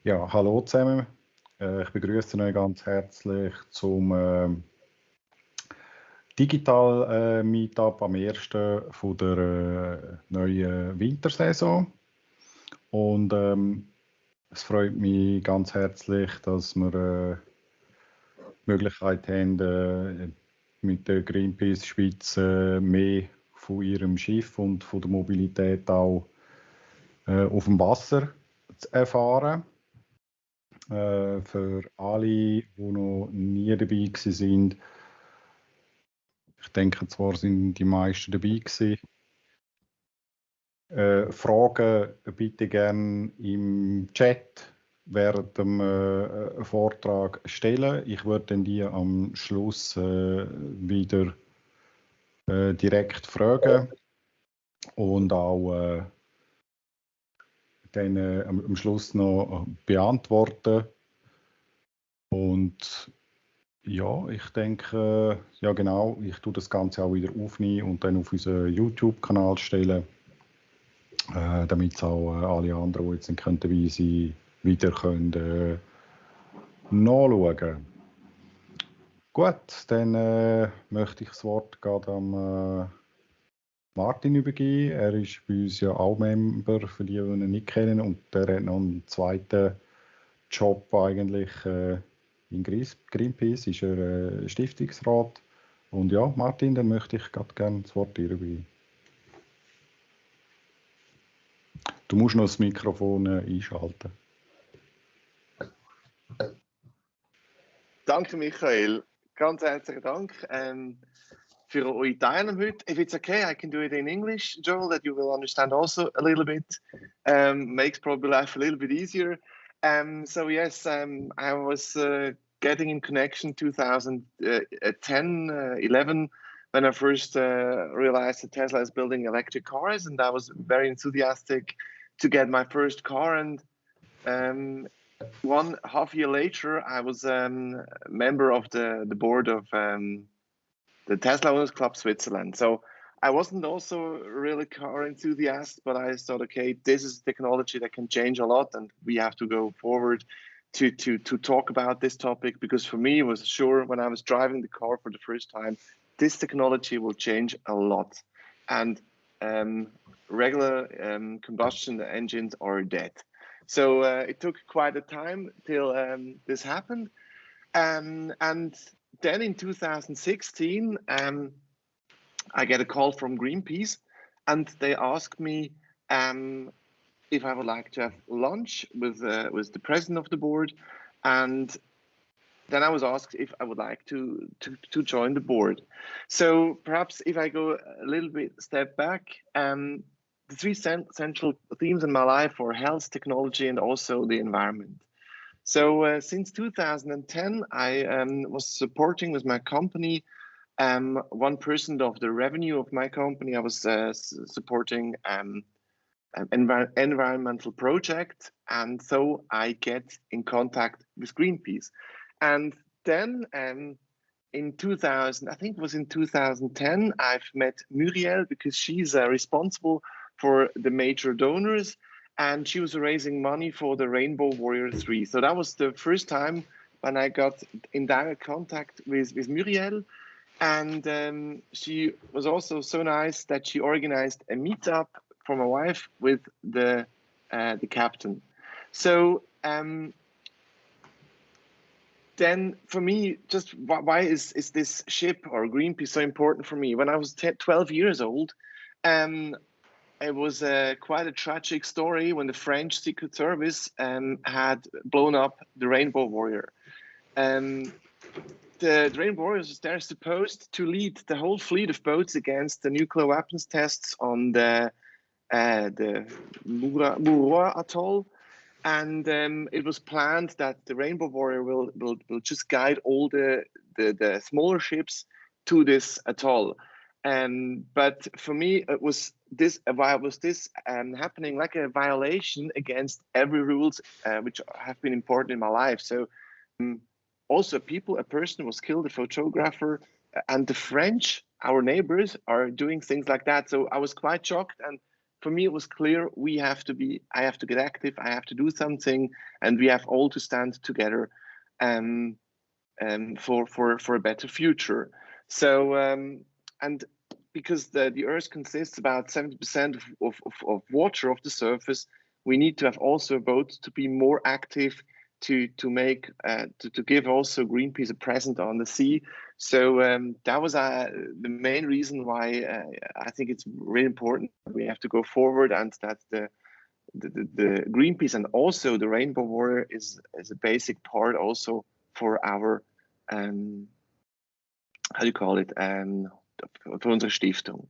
Ja, hallo zusammen. Ich begrüße euch ganz herzlich zum Digital Meetup am ersten von der neuen Wintersaison. Und es freut mich ganz herzlich, dass wir die Möglichkeit haben, mit der Greenpeace Schweiz mehr von ihrem Schiff und von der Mobilität auch auf dem Wasser zu erfahren. Für alle, die noch nie dabei sind, ich denke zwar sind die meisten dabei gewesen. Fragen bitte gerne im Chat während dem Vortrag stellen. Ich würde dann die am Schluss wieder direkt fragen und auch dann am Schluss noch beantworten. Und ja, ich denke, ja genau, ich tue das Ganze auch wieder aufnehmen und dann auf unseren YouTube-Kanal stellen, damit es auch alle anderen, die jetzt nicht dabei sein, wieder können nachschauen. Gut, dann möchte ich das Wort gerade am Martin übergeben. Er ist bei uns ja auch Member, für die ihn nicht kennen, und der hat noch einen zweiten Job eigentlich in Greenpeace, ist er Stiftungsrat. Und ja, Martin, dann möchte ich gerade gerne das Wort dir übergeben. Du musst noch das Mikrofon einschalten. Danke, Michael. Ganz herzlichen Dank für eure Teilnahme heute. If it's okay, I can do it in English, Joel, that you will understand also a little bit. Makes probably life a little bit easier. So yes, I was getting in connection 2010, 11, when I first realized that Tesla is building electric cars, and I was very enthusiastic to get my first car. And 1.5 years later, I was a member of the board of the Tesla Owners Club Switzerland. So I wasn't also really car enthusiast, but I thought, okay, this is technology that can change a lot, and we have to go forward to talk about this topic, because for me, it was sure when I was driving the car for the first time, this technology will change a lot. And regular combustion engines are dead. So it took quite a time till this happened. And then in 2016, I get a call from Greenpeace, and they asked me if I would like to have lunch with the president of the board. And then I was asked if I would like to join the board. So perhaps if I go a little bit step back, the three central themes in my life are health, technology, and also the environment. So since 2010, I was supporting with my company 1% of the revenue of my company. I was supporting environmental project, and so I get in contact with Greenpeace. And then in 2000, I think it was in 2010, I've met Muriel, because she's responsible for the major donors, and she was raising money for the Rainbow Warrior 3. So that was the first time when I got in direct contact with Muriel. And she was also so nice that she organized a meetup for my wife with the captain. So then for me, just why is this ship or Greenpeace so important for me? When I was 12 years old, it was quite a tragic story when the French Secret Service had blown up the Rainbow Warrior. The Rainbow Warriors, they're supposed to lead the whole fleet of boats against the nuclear weapons tests on the Mururoa Atoll. And it was planned that the Rainbow Warrior will just guide all the smaller ships to this atoll. But for me, why was this happening like a violation against every rules which have been important in my life. So also a person was killed, a photographer, and the French, our neighbors, are doing things like that. So I was quite shocked, and for me, it was clear I have to get active, I have to do something, and we have all to stand together for a better future. So, and because the Earth consists about 70% of water of the surface, we need to have also a boat to be more active, to give also Greenpeace a presence on the sea. So that was the main reason why I think it's really important we have to go forward, and that the Greenpeace and also the Rainbow Warrior is a basic part also for our how do you call it, for unsere Stiftung.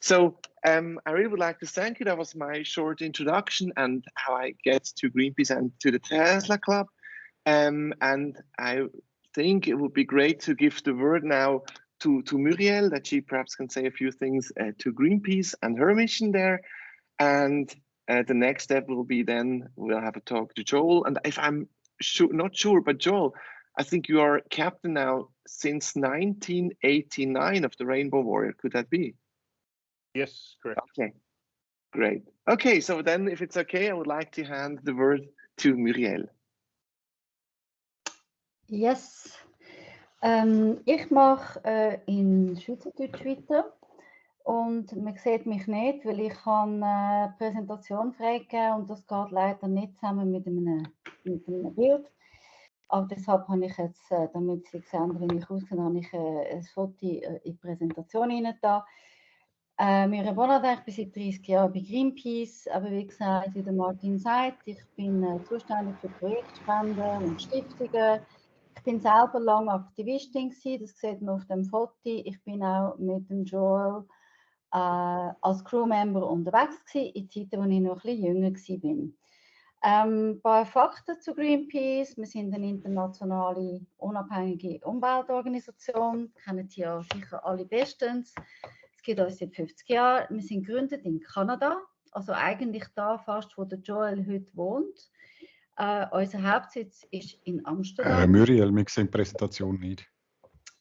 So I really would like to thank you. That was my short introduction and how I get to Greenpeace and to the Tesla Club. And I think it would be great to give the word now to Muriel, that she perhaps can say a few things to Greenpeace and her mission there. And the next step will be then we'll have a talk to Joel. And if I'm not sure, but Joel, I think you are captain now since 1989 of the Rainbow Warrior. Could that be? Yes, correct. Okay, great. Okay, so then if it's okay, I would like to hand the word to Muriel. Yes. Ich mache in Schweizerdeutsch weiter und man sieht mich nicht, weil ich eine Präsentation freigegeben und das geht leider nicht zusammen mit einem Bild. Aber deshalb habe ich jetzt, damit Sie sehen, wie ich aussehe, habe ich ein Foto in die Präsentation hinein. Wir wohnen eigentlich bis seit 30 Jahren bei Greenpeace, aber wie gesagt, wie der Martin sagt, ich bin zuständig für Projektspenden und Stiftungen. Ich bin selber lange Aktivistin gewesen, das sieht man auf dem Foto. Ich bin auch mit dem Joel als Crewmember unterwegs gewesen, in Zeiten, als ich noch ein bisschen jünger war. Ein paar Fakten zu Greenpeace. Wir sind eine internationale, unabhängige Umweltorganisation. Kennen Sie ja sicher alle bestens. Es gibt uns seit 50 Jahren. Wir sind gegründet in Kanada, also eigentlich da fast, wo der Joel heute wohnt. Unser Hauptsitz ist in Amsterdam. Muriel, wir sehen die Präsentation nicht.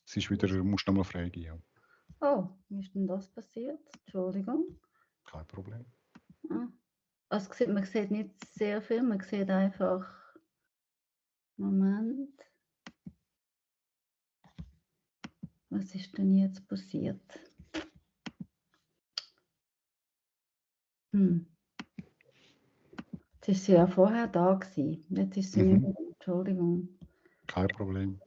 Es ist wieder, musst du nochmal freigeben. Oh, wie ist denn das passiert? Entschuldigung. Kein Problem. Also man sieht nicht sehr viel, man sieht einfach... Moment. Was ist denn jetzt passiert? Jetzt ist sie ja vorher da gewesen. Jetzt ist sie nicht mehr. Entschuldigung. Kein Problem.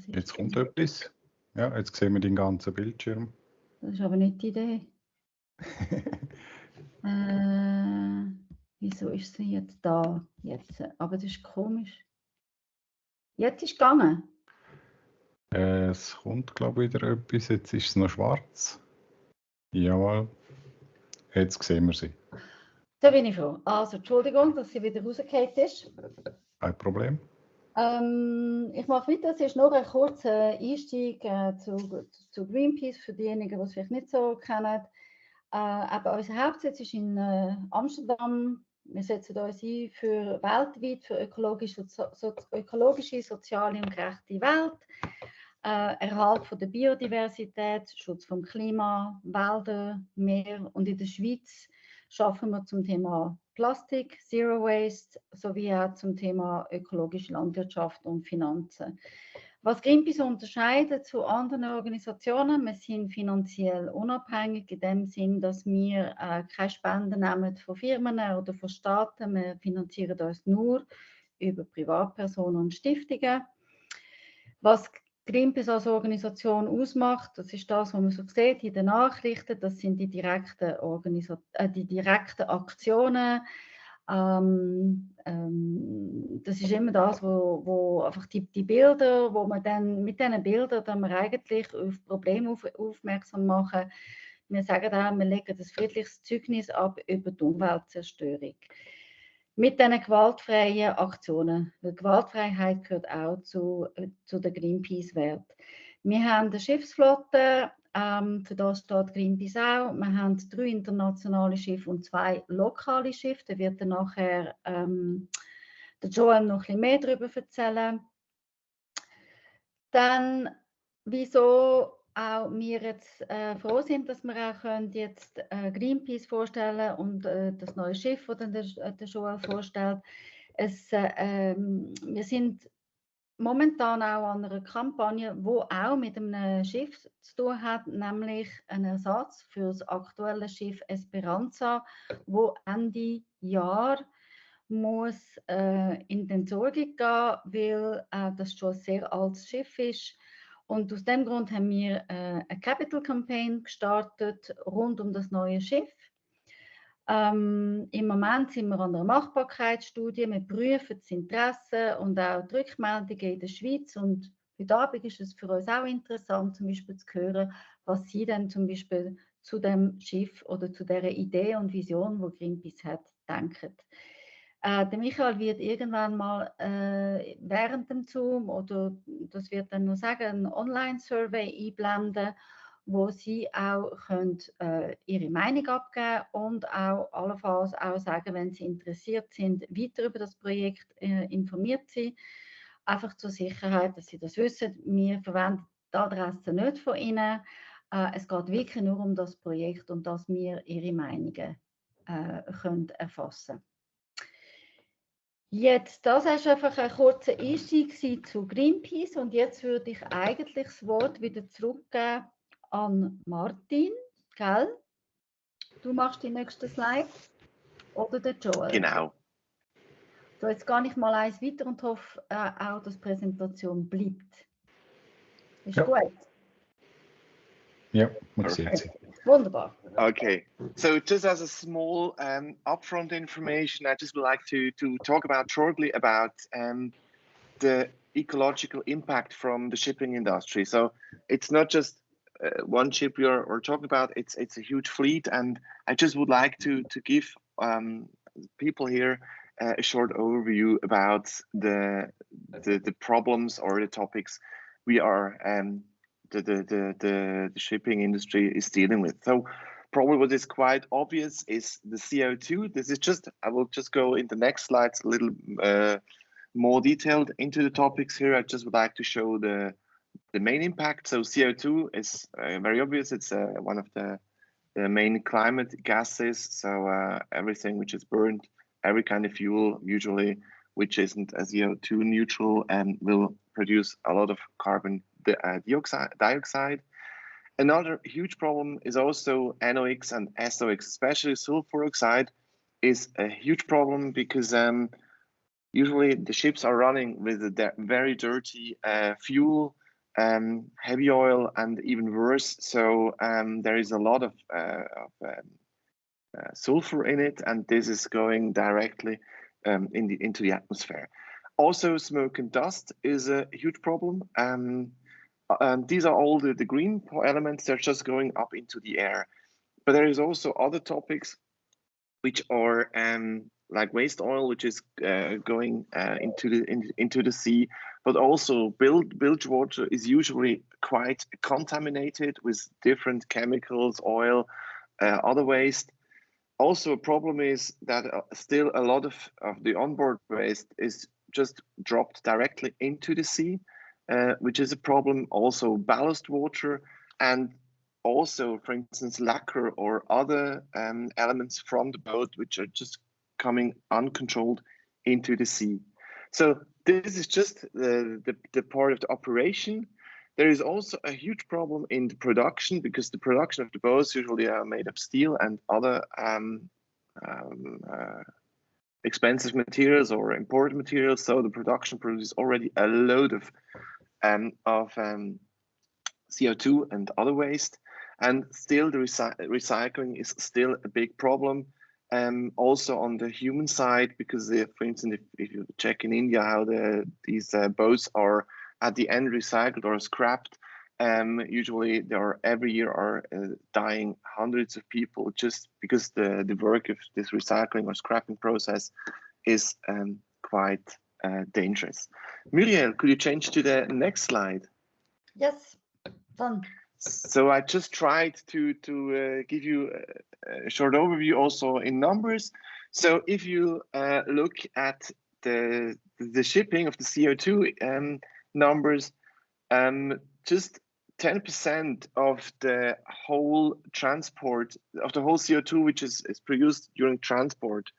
Jetzt kommt etwas. Ja, jetzt sehen wir den ganzen Bildschirm. Das ist aber nicht die Idee. Wieso ist sie jetzt da? Jetzt. Aber das ist komisch. Jetzt ist es gegangen. Es kommt, glaube ich, wieder etwas. Jetzt ist es noch schwarz. Jawohl. Jetzt sehen wir sie. Da bin ich froh. Also, Entschuldigung, dass sie wieder rausgefallen ist. Kein Problem. Ich mache weiter. Es ist nur ein kurzer Einstieg zu Greenpeace für diejenigen, die es vielleicht nicht so kennen. Aber unser Hauptsitz ist in Amsterdam. Wir setzen uns ein für weltweit für ökologische, soziale und gerechte Welt, Erhalt von der Biodiversität, Schutz vom Klima, Wälder, Meer, und in der Schweiz schaffen wir zum Thema Plastik, Zero Waste sowie auch zum Thema ökologische Landwirtschaft und Finanzen. Was Greenpeace unterscheidet zu anderen Organisationen: wir sind finanziell unabhängig in dem Sinn, dass wir keine Spenden nehmen von Firmen oder von Staaten. Wir finanzieren uns nur über Privatpersonen und Stiftungen. Was Greenpeace als Organisation ausmacht, das ist das, was man so sieht in den Nachrichten, das sind die direkten Aktionen. Das ist immer das, wo einfach die Bilder, wo man dann mit diesen Bildern dann wir eigentlich auf Probleme aufmerksam machen. Wir sagen auch, wir legen das friedliches Zeugnis ab über die Umweltzerstörung. Mit diesen gewaltfreien Aktionen. Weil Gewaltfreiheit gehört auch zu der Greenpeace-Wert. Wir haben eine Schiffsflotte, für das steht Greenpeace auch. Wir haben 3 internationale Schiffe und 2 lokale Schiffe. Da wird dann nachher der der Joel noch ein bisschen mehr darüber erzählen. Dann, wieso auch wir jetzt froh sind, dass wir auch können jetzt Greenpeace vorstellen und das neue Schiff, das der Joel vorstellt. Wir sind momentan auch an einer Kampagne, die auch mit einem Schiff zu tun hat, nämlich ein Ersatz für das aktuelle Schiff Esperanza, wo Ende Jahr muss in die Entsorgung gehen, weil das schon ein sehr altes Schiff ist. Und aus dem Grund haben wir eine Capital Campaign gestartet rund um das neue Schiff. Im Moment sind wir an einer Machbarkeitsstudie. Wir prüfen das Interesse und auch die Rückmeldungen in der Schweiz. Und heute Abend ist es für uns auch interessant, zum Beispiel zu hören, was Sie denn zum Beispiel zu dem Schiff oder zu der Idee und Vision, die Greenpeace hat, denken. Der Michael wird irgendwann mal während dem Zoom, oder das wird dann nur sagen, ein Online-Survey einblenden, wo Sie auch können, Ihre Meinung abgeben und auch allenfalls auch sagen, wenn Sie interessiert sind, weiter über das Projekt informiert sind. Einfach zur Sicherheit, dass Sie das wissen. Wir verwenden die Adresse nicht von Ihnen. Es geht wirklich nur um das Projekt und dass wir Ihre Meinungen können erfassen. Jetzt, das ist einfach ein kurzer Einstieg zu Greenpeace und jetzt würde ich eigentlich das Wort wieder zurückgeben an Martin, gell? Du machst die nächste Slide oder der Joel? Genau. So, jetzt gehe ich mal eins weiter und hoffe auch, dass die Präsentation bleibt. Ist gut? Ja, man sieht sie. Wunderbar. Okay, so just as a small upfront information, I just would like to talk about shortly about the ecological impact from the shipping industry. So it's not just one ship we're talking about, it's a huge fleet, and I just would like to give people here a short overview about the problems or the topics we are the shipping industry is dealing with. So probably what is quite obvious is the CO2. This is just, I will just go in the next slides a little more detailed into the topics here. I just would like to show the main impact. So CO2 is very obvious. It's one of the main climate gases. So everything which is burned, every kind of fuel usually, which isn't a CO2 neutral and will produce a lot of carbon dioxide. Another huge problem is also NOx and SOx, especially sulfur oxide is a huge problem because usually the ships are running with a very dirty fuel, heavy oil, and even worse. So there is a lot of sulfur in it, and this is going directly into the atmosphere. Also, smoke and dust is a huge problem. These are all the green elements. They're just going up into the air. But there is also other topics which are like waste oil, which is going into the sea. But also bilge water is usually quite contaminated with different chemicals, oil, other waste. Also, a problem is that still a lot of the onboard waste is just dropped directly into the sea. Which is a problem. Also ballast water, and also, for instance, lacquer or other elements from the boat which are just coming uncontrolled into the sea. So this is just the part of the operation. There is also a huge problem in the production, because the production of the boats usually are made of steel and other expensive materials or imported materials. So the production produces already a load of CO2 and other waste, and still the recycling is still a big problem. Also on the human side, because for instance, if you check in India how these boats are at the end recycled or scrapped, usually every year are dying hundreds of people just because the work of this recycling or scrapping process is quite dangerous. Muriel, could you change to the next slide? Yes, done. So I just tried to give you a short overview also in numbers. So if you look at the shipping of the CO2 numbers, just 10% of the whole transport, of the whole CO2 which is produced during transport,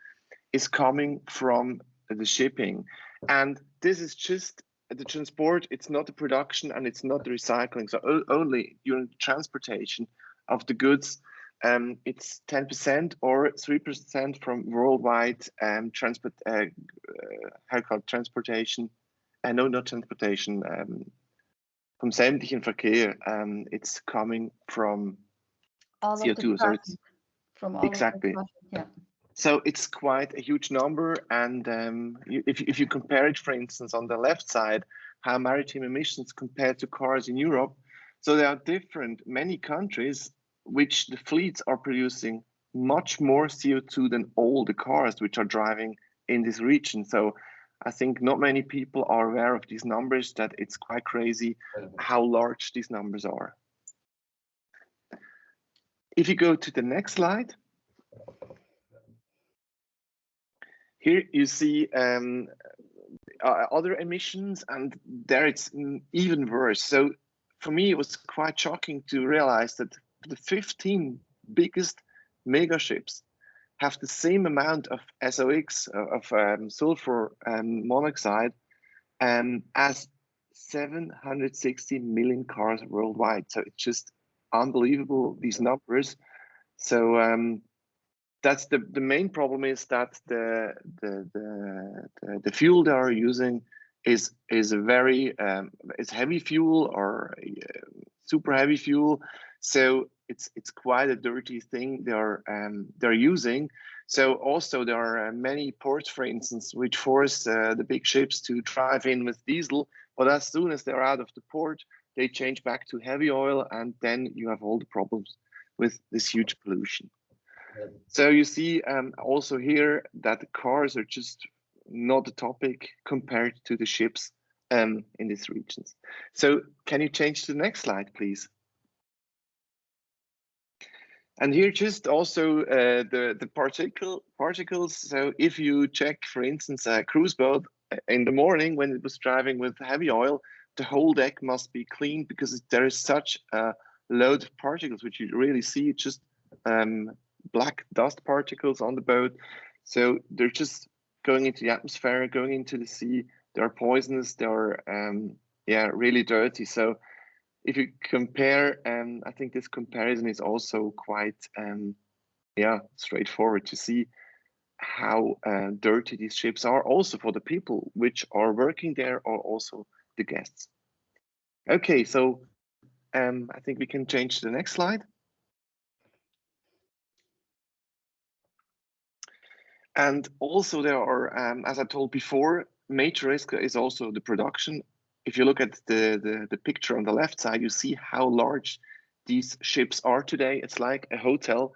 is coming from the shipping. And this is just the transport, it's not the production and it's not the recycling. So only during transportation of the goods, it's 10% or 3% from worldwide transportation. No, not transportation. Vom sämtlichen Verkehr, it's coming from all CO2. So it's from all exactly. of the traffic, yeah. So it's quite a huge number, and if you compare it, for instance, on the left side, how maritime emissions compared to cars in Europe, so there are many countries which the fleets are producing much more CO2 than all the cars which are driving in this region. So I think not many people are aware of these numbers, that it's quite crazy how large these numbers are. If you go to the next slide, here you see other emissions, and there it's even worse. So for me, it was quite shocking to realize that the 15 biggest mega ships have the same amount of SOx, of sulfur monoxide, as 760 million cars worldwide. So it's just unbelievable, these numbers. So that's the main problem, is that the fuel they are using is a very it's heavy fuel, or super heavy fuel. So it's quite a dirty thing they're using. So also there are many ports, for instance, which force the big ships to drive in with diesel, but as soon as they're out of the port, they change back to heavy oil, and then you have all the problems with this huge pollution. So you see also here that the cars are just not a topic compared to the ships in these regions. So can you change to the next slide, please? And here just also the particles. So if you check, for instance, a cruise boat in the morning when it was driving with heavy oil, the whole deck must be cleaned, because there is such a load of particles, which you really see. It's just black dust particles on the boat. So they're just going into the atmosphere, going into the sea. They're poisonous. They're really dirty. So if you compare, I think this comparison is also quite straightforward to see how dirty these ships are, also for the people which are working there, or also the guests. Okay, so I think we can change to the next slide. And also there are, as I told before, major risk is also the production. If you look at the picture on the left side, you see how large these ships are today. It's like a hotel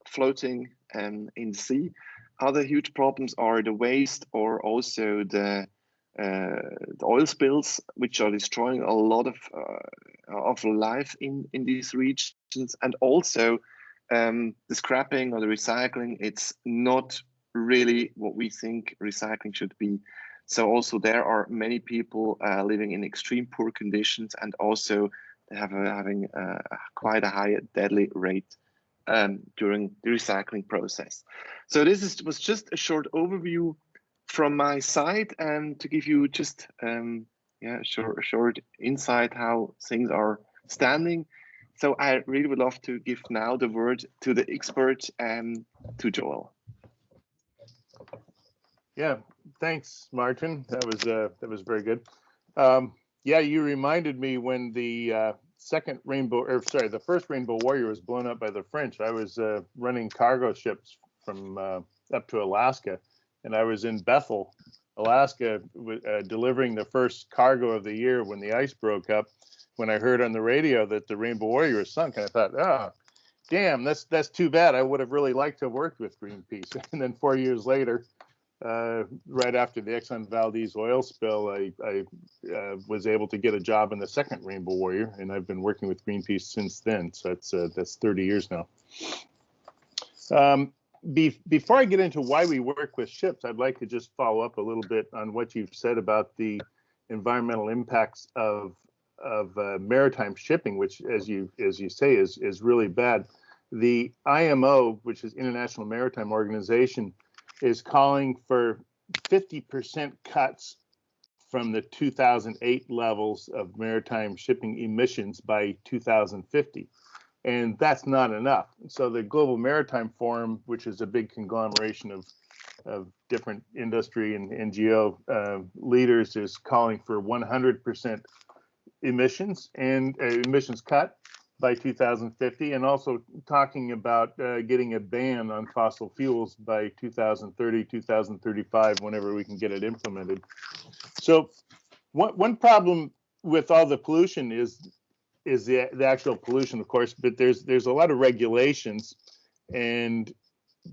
floating in the sea. Other huge problems are the waste, or also the oil spills, which are destroying a lot of life in these regions. And also the scrapping or the recycling, it's not really what we think recycling should be. So also there are many people living in extreme poor conditions, and also having quite a high deadly rate during the recycling process. So this was just a short overview from my side, and to give you just a short insight how things are standing. So I really would love to give now the word to the expert, to Joel. Yeah, thanks, Martin. That was very good. Yeah, you reminded me when the the first Rainbow Warrior was blown up by the French. I was running cargo ships from up to Alaska, and I was in Bethel, Alaska, delivering the first cargo of the year when the ice broke up. When I heard on the radio that the Rainbow Warrior was sunk, and I thought, oh, damn, that's too bad. I would have really liked to have worked with Greenpeace. And then 4 years later, right after the Exxon Valdez oil spill, I was able to get a job in the second Rainbow Warrior, and I've been working with Greenpeace since then. So that's 30 years now. before I get into why we work with ships, I'd like to just follow up a little bit on what you've said about the environmental impacts of maritime shipping, which, as you say, is really bad. The IMO, which is International Maritime Organization, is calling for 50% cuts from the 2008 levels of maritime shipping emissions by 2050. And that's not enough. So the Global Maritime Forum, which is a big conglomeration of different industry and NGO leaders, is calling for 100% emissions and emissions cut by 2050, and also talking about getting a ban on fossil fuels by 2030, 2035, whenever we can get it implemented. So one problem with all the pollution is the actual pollution, of course, but there's a lot of regulations, and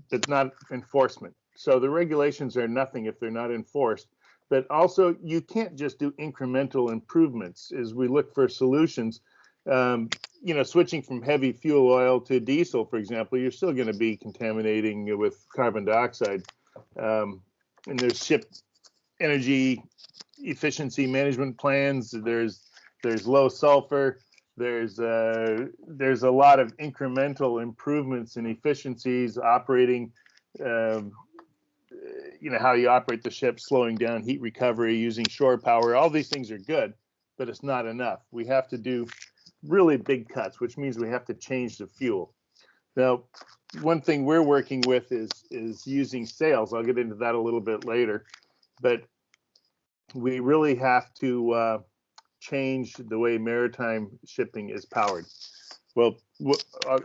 but not enforcement. So the regulations are nothing if they're not enforced. But also, you can't just do incremental improvements. As we look for solutions, switching from heavy fuel oil to diesel, for example, you're still going to be contaminating with carbon dioxide. And there's ship energy efficiency management plans. There's low sulfur. There's a lot of incremental improvements in efficiencies, operating. How you operate the ship, slowing down heat recovery, using shore power. All these things are good, but it's not enough. We have to do really big cuts, which means we have to change the fuel. Now, one thing we're working with is using sails. I'll get into that a little bit later, but we really have to change the way maritime shipping is powered. Well,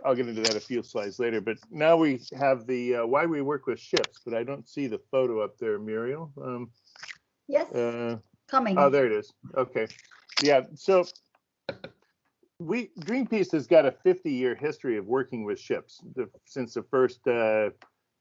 I'll get into that a few slides later, but now we have the why we work with ships, but I don't see the photo up there, Muriel. Yes, coming. Oh, there it is. Okay. Yeah, so Greenpeace has got a 50-year history of working with ships since the first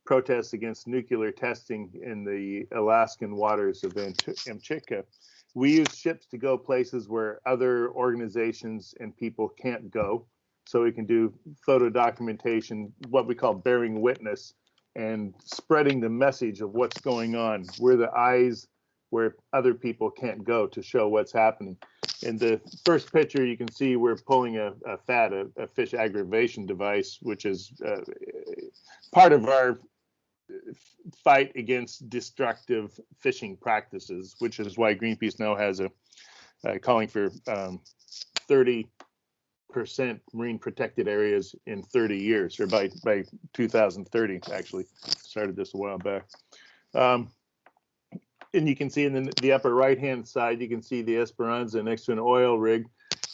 protests against nuclear testing in the Alaskan waters of Amchitka. We use ships to go places where other organizations and people can't go. So we can do photo documentation, what we call bearing witness, and spreading the message of what's going on. We're the eyes where other people can't go to show what's happening. In the first picture, you can see we're pulling a FAD, a fish aggravation device, which is part of our fight against destructive fishing practices, which is why Greenpeace now has a calling for 30% marine protected areas in 30 years, or by 2030. Actually started this a while back. And you can see in the upper right hand side, you can see the Esperanza next to an oil rig.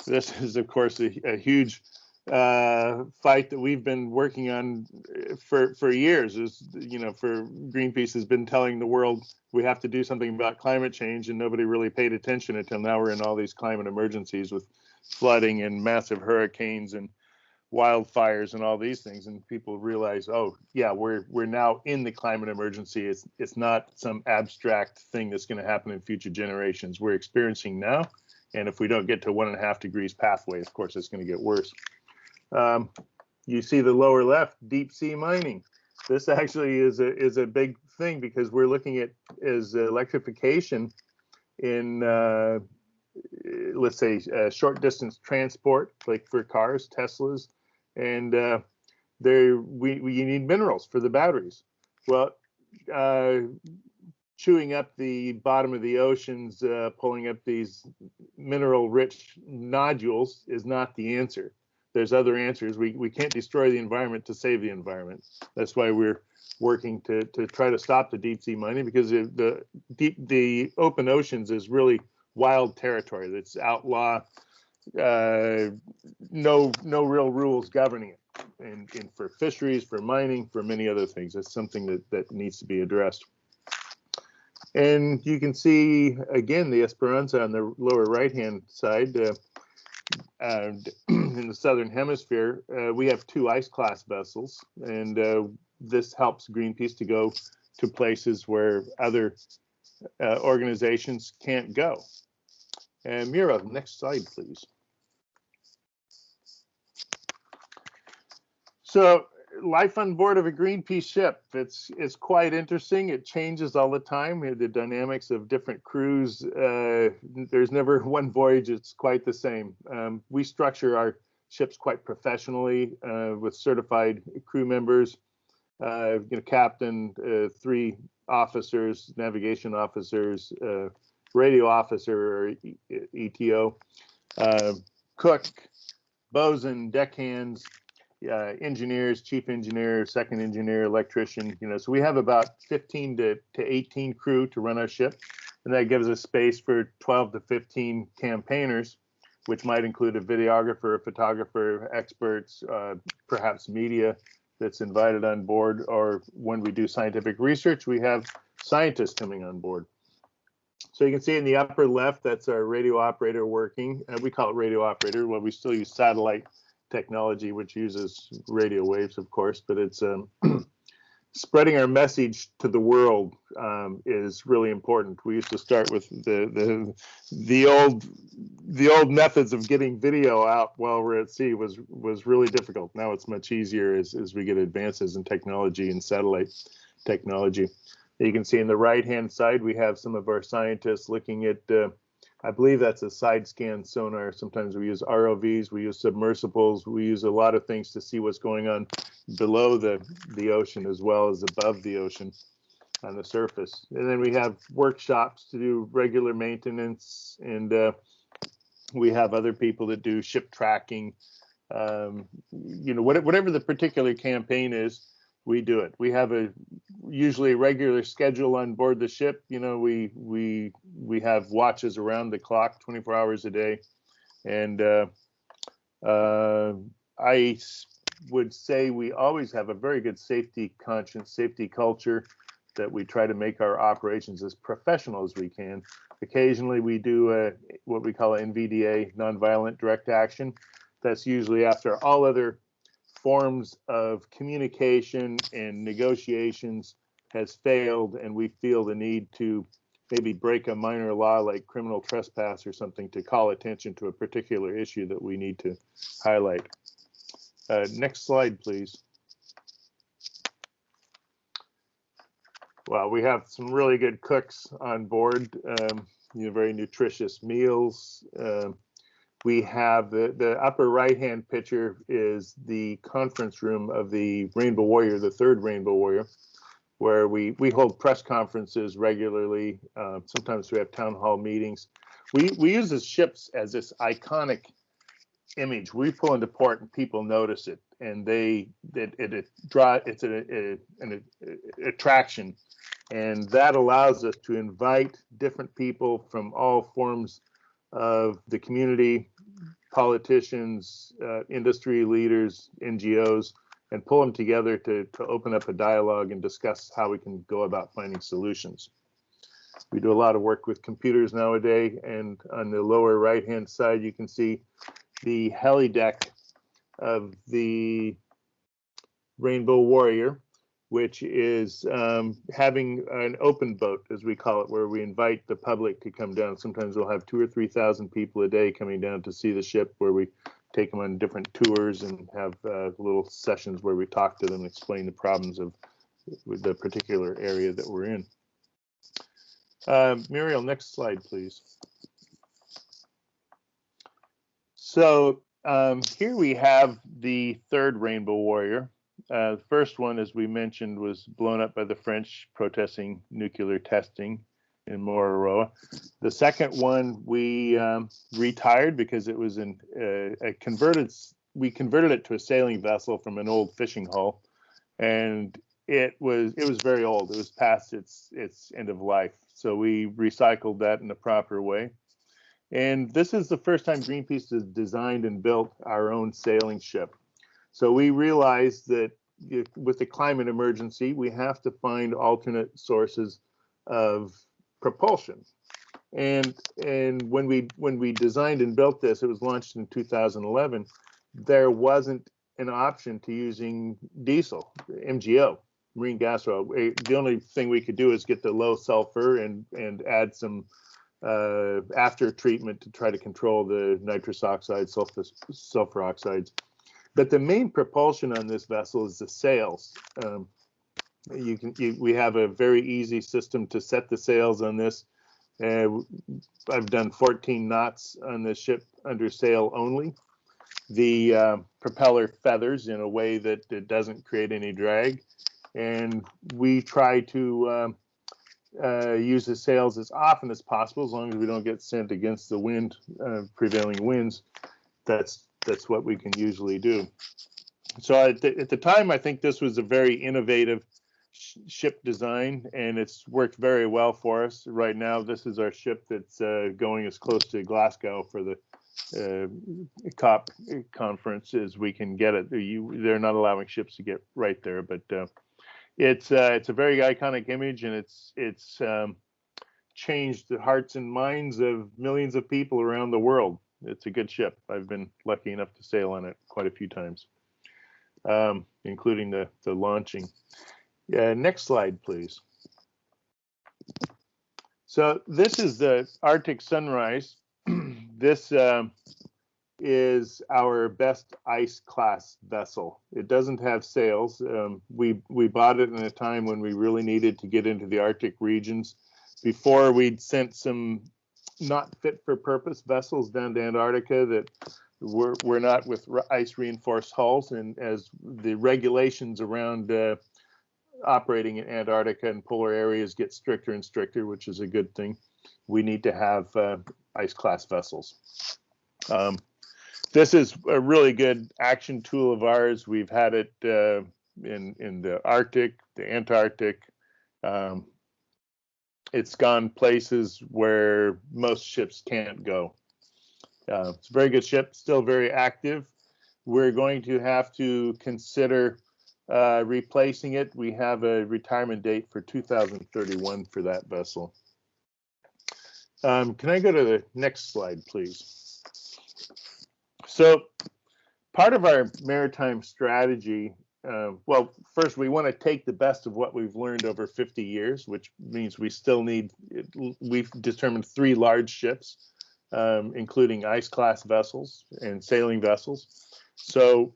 This is, of course, a huge fight that we've been working on for years. For Greenpeace has been telling the world we have to do something about climate change, and nobody really paid attention until now. We're in all these climate emergencies with flooding and massive hurricanes and wildfires and all these things, and people realize, oh yeah, we're now in the climate emergency. It's not some abstract thing that's going to happen in future generations. We're experiencing now, and if we don't get to 1.5 degrees pathway, of course it's going to get worse. You see the lower left, deep sea mining. This actually is a big thing, because we're looking at as electrification in let's say short distance transport, like for cars, Teslas, and you need minerals for the batteries. Well, chewing up the bottom of the oceans, pulling up these mineral rich nodules is not the answer. There's other answers. We can't destroy the environment to save the environment. That's why we're working to try to stop the deep sea mining, because the open oceans is really wild territory that's outlaw, no real rules governing it, and for fisheries, for mining, for many other things. That's something that needs to be addressed. And you can see again the Esperanza on the lower right hand side. In the southern hemisphere, we have 2 ice class vessels, and this helps Greenpeace to go to places where other organizations can't go. And Mira, next slide, please. So life on board of a Greenpeace ship. It's quite interesting. It changes all the time. The dynamics of different crews. There's never one voyage. It's quite the same. We structure our ships quite professionally with certified crew members. Captain, 3 officers, navigation officers, radio officer or ETO, cook, bosun, deckhands, engineers, chief engineer, second engineer, electrician. So we have about 15 to 18 crew to run our ship, and that gives us space for 12 to 15 campaigners, which might include a videographer, a photographer, experts, perhaps media that's invited on board, or when we do scientific research, we have scientists coming on board. So you can see in the upper left, that's our radio operator working. We call it radio operator. Well, we still use satellite technology, which uses radio waves, of course, but it's spreading our message to the world is really important. We used to start with the old methods of getting video out while we're at sea was really difficult. Now it's much easier as we get advances in technology and satellite technology. You can see in the right-hand side, we have some of our scientists looking at, I believe that's a side scan sonar. Sometimes we use ROVs, we use submersibles, we use a lot of things to see what's going on below the ocean as well as above the ocean on the surface. And then we have workshops to do regular maintenance, and we have other people that do ship tracking. Whatever the particular campaign is, we do it. We have usually a regular schedule on board the ship. We have watches around the clock, 24 hours a day, and I would say we always have a very good safety conscience, safety culture, that we try to make our operations as professional as we can. Occasionally, we do what we call NVDA, nonviolent direct action. That's usually after all other forms of communication and negotiations has failed, and we feel the need to maybe break a minor law like criminal trespass or something to call attention to a particular issue that we need to highlight. Next slide, please. Well, we have some really good cooks on board, very nutritious meals. We have the upper right-hand picture is the conference room of the Rainbow Warrior, the 3rd Rainbow Warrior, where we hold press conferences regularly. Sometimes we have town hall meetings. We use the ships as this iconic image. We pull into port and people notice it, and it's an attraction, and that allows us to invite different people from all forms of the community, politicians, industry leaders, NGOs, and pull them together to open up a dialogue and discuss how we can go about finding solutions. We do a lot of work with computers nowadays, and on the lower right-hand side, you can see the heli deck of the Rainbow Warrior, which is having an open boat, as we call it, where we invite the public to come down. Sometimes we'll have 2,000 or 3,000 people a day coming down to see the ship, where we take them on different tours and have little sessions where we talk to them and explain the problems of the particular area that we're in. Muriel, next slide, please. So here we have the 3rd Rainbow Warrior. The first one, as we mentioned, was blown up by the French protesting nuclear testing in Mururoa. The second one we retired because it was we converted it to a sailing vessel from an old fishing hull, and it was very old. It was past its end of life. So we recycled that in a proper way. And this is the first time Greenpeace has designed and built our own sailing ship. So we realized that with the climate emergency, we have to find alternate sources of propulsion. And when we designed and built this, it was launched in 2011. There wasn't an option to using diesel, MGO, marine gas oil. The only thing we could do is get the low sulfur and add some after treatment to try to control the nitrous oxide, sulfur oxides. But the main propulsion on this vessel is the sails. We have a very easy system to set the sails on this. I've done 14 knots on this ship under sail only. The propeller feathers in a way that it doesn't create any drag. And we try to use the sails as often as possible, as long as we don't get sent against the wind, prevailing winds. That's what we can usually do. So at the time, I think this was a very innovative ship design, and it's worked very well for us. Right now, this is our ship that's going as close to Glasgow for the COP conference as we can get it. They're not allowing ships to get right there, but it's a very iconic image, and it's changed the hearts and minds of millions of people around the world. It's a good ship. I've been lucky enough to sail on it quite a few times, including the launching. Next slide, please. So this is the Arctic Sunrise. This is our best ice class vessel. It doesn't have sails. We bought it in a time when we really needed to get into the Arctic regions. Before, we'd sent some not fit for purpose vessels down to Antarctica that were not with ice reinforced hulls, and as the regulations around operating in Antarctica and polar areas get stricter and stricter, which is a good thing, we need to have ice class vessels. This is a really good action tool of ours. We've had it in the Arctic, the Antarctic. It's gone places where most ships can't go. It's a very good ship, still very active. We're going to have to consider replacing it. We have a retirement date for 2031 for that vessel. Can I go to the next slide, please? So part of our maritime strategy, well, first we want to take the best of what we've learned over 50 years, which means we still need, we've determined 3 large ships, including ice class vessels and sailing vessels. So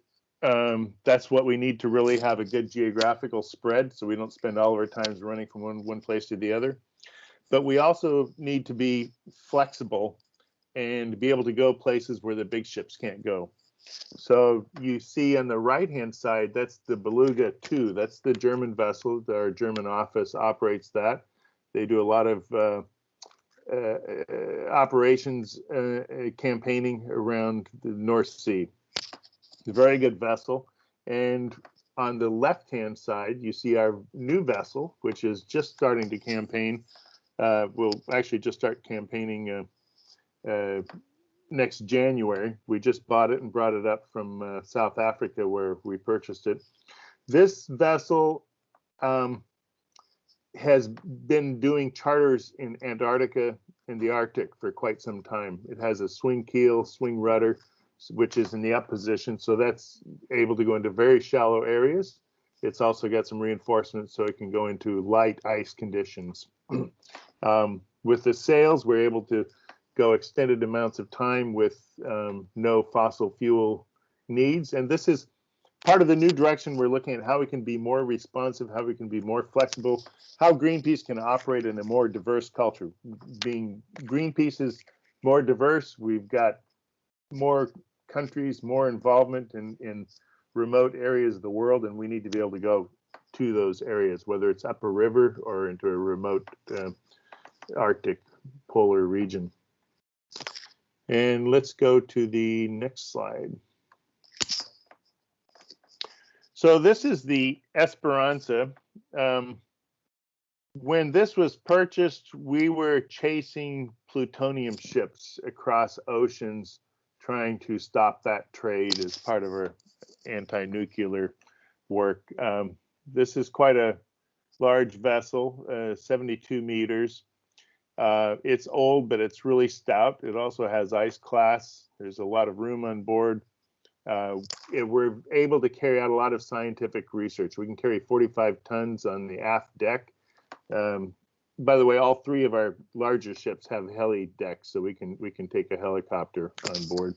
that's what we need to really have a good geographical spread, so we don't spend all of our time running from one place to the other. But we also need to be flexible and be able to go places where the big ships can't go. So you see on the right-hand side, that's the Beluga 2. That's the German vessel. Our German office operates that. They do a lot of operations, campaigning around the North Sea. It's a very good vessel. And on the left-hand side, you see our new vessel, which is just starting to campaign. We'll actually just start campaigning next January. We just bought it and brought it up from South Africa, where we purchased it. This vessel has been doing charters in Antarctica and the Arctic for quite some time. It has a swing keel, swing rudder, which is in the up position, so that's able to go into very shallow areas. It's also got some reinforcements so it can go into light ice conditions. With the sails, we're able to go extended amounts of time with no fossil fuel needs. And this is part of the new direction. We're looking at how we can be more responsive, how we can be more flexible, how Greenpeace can operate in a more diverse culture. Being Greenpeace is more diverse, we've got more countries, more involvement in remote areas of the world, and we need to be able to go to those areas, whether it's up a river or into a remote Arctic polar region. And let's go to the next slide. So this is the Esperanza. When this was purchased, we were chasing plutonium ships across oceans, trying to stop that trade as part of our anti-nuclear work. This is quite a large vessel, 72 meters. It's old, but it's really stout. It also has ice class. There's a lot of room on board. We're able to carry out a lot of scientific research. We can carry 45 tons on the aft deck. By the way, all 3 of our larger ships have heli decks, so we can take a helicopter on board,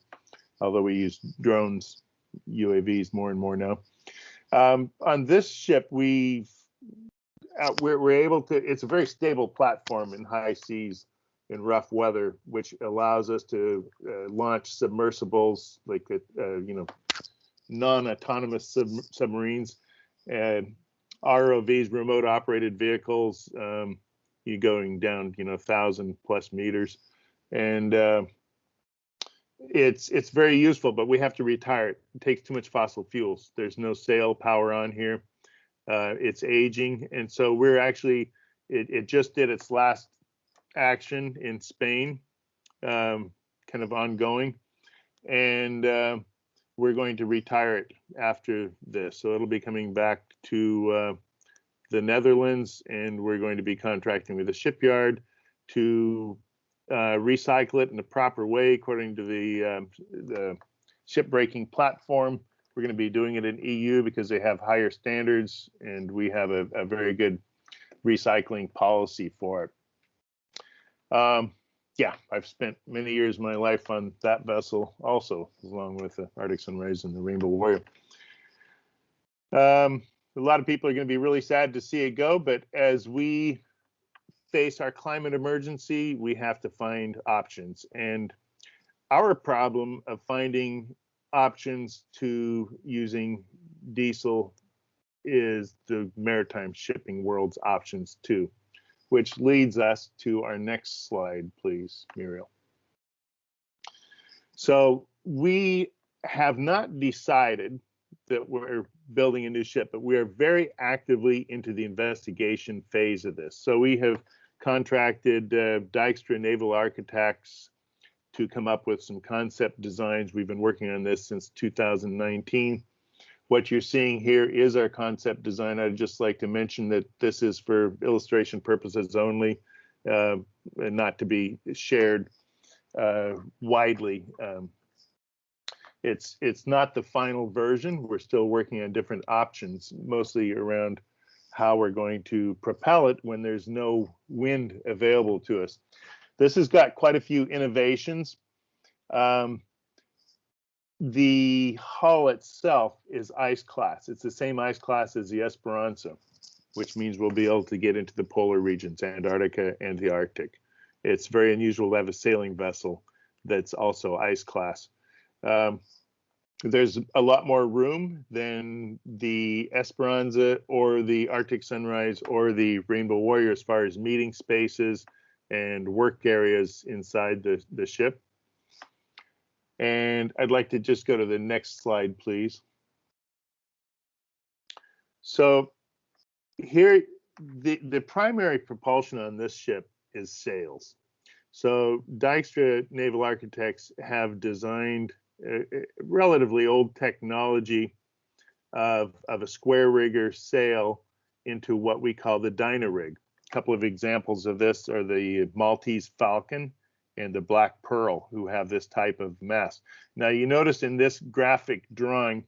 although we use drones UAVs more and more now. On this ship, we're able to, it's a very stable platform in high seas in rough weather, which allows us to launch submersibles like non-autonomous submarines and ROVs, remote operated vehicles. You're going down 1,000+ meters, and it's very useful, but we have to retire it. It takes too much fossil fuels. There's no sail power on here. It's aging, and so we're actually, it just did its last action in Spain, kind of ongoing, and we're going to retire it after this. So it'll be coming back to the Netherlands, and we're going to be contracting with a shipyard to recycle it in the proper way according to the shipbreaking platform. We're going to be doing it in EU because they have higher standards, and we have a very good recycling policy for it. Yeah, I've spent many years of my life on that vessel also, along with the Arctic Sunrise and the Rainbow Warrior. A lot of people are going to be really sad to see it go, but as we face our climate emergency, we have to find options. And our problem of finding options to using diesel is the maritime shipping world's options too, which leads us to our next slide, please, Muriel. So we have not decided that we're building a new ship, but we are very actively into the investigation phase of this. So we have contracted Dijkstra Naval Architects to come up with some concept designs. We've been working on this since 2019. What you're seeing here is our concept design. I'd just like to mention that this is for illustration purposes only, and not to be shared widely. It's not the final version. We're still working on different options, mostly around how we're going to propel it when there's no wind available to us. This has got quite a few innovations. The hull itself is ice class. It's the same ice class as the Esperanza, which means we'll be able to get into the polar regions, Antarctica and the Arctic. It's very unusual to have a sailing vessel that's also ice class. There's a lot more room than the Esperanza or the Arctic Sunrise or the Rainbow Warrior as far as meeting spaces and work areas inside the ship. And I'd like to just go to the next slide, please. So here, the primary propulsion on this ship is sails. So Dijkstra Naval Architects have designed a relatively old technology of a square rigger sail into what we call the dyna rig. A couple of examples of this are the Maltese Falcon and the Black Pearl, who have this type of mast. Now you notice in this graphic drawing,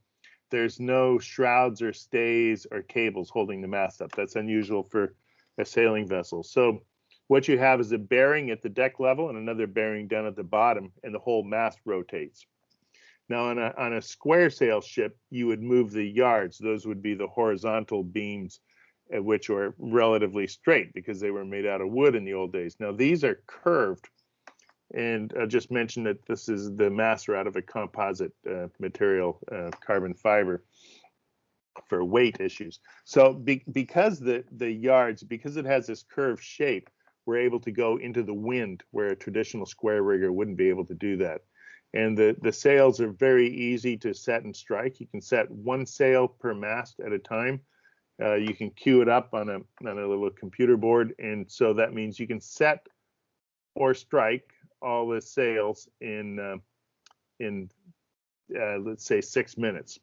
there's no shrouds or stays or cables holding the mast up. That's unusual for a sailing vessel. So what you have is a bearing at the deck level and another bearing down at the bottom, and the whole mast rotates. Now on a square sail ship, you would move the yards. Those would be the horizontal beams, which are relatively straight because they were made out of wood in the old days. Now these are curved. And I'll just mention that this is the masts are out of a composite material, carbon fiber, for weight issues. So because the yards, because it has this curved shape, we're able to go into the wind where a traditional square rigger wouldn't be able to do that. And the sails are very easy to set and strike. You can set one sail per mast at a time. You can queue it up on a little computer board, and so that means you can set or strike all the sails in let's say 6 minutes.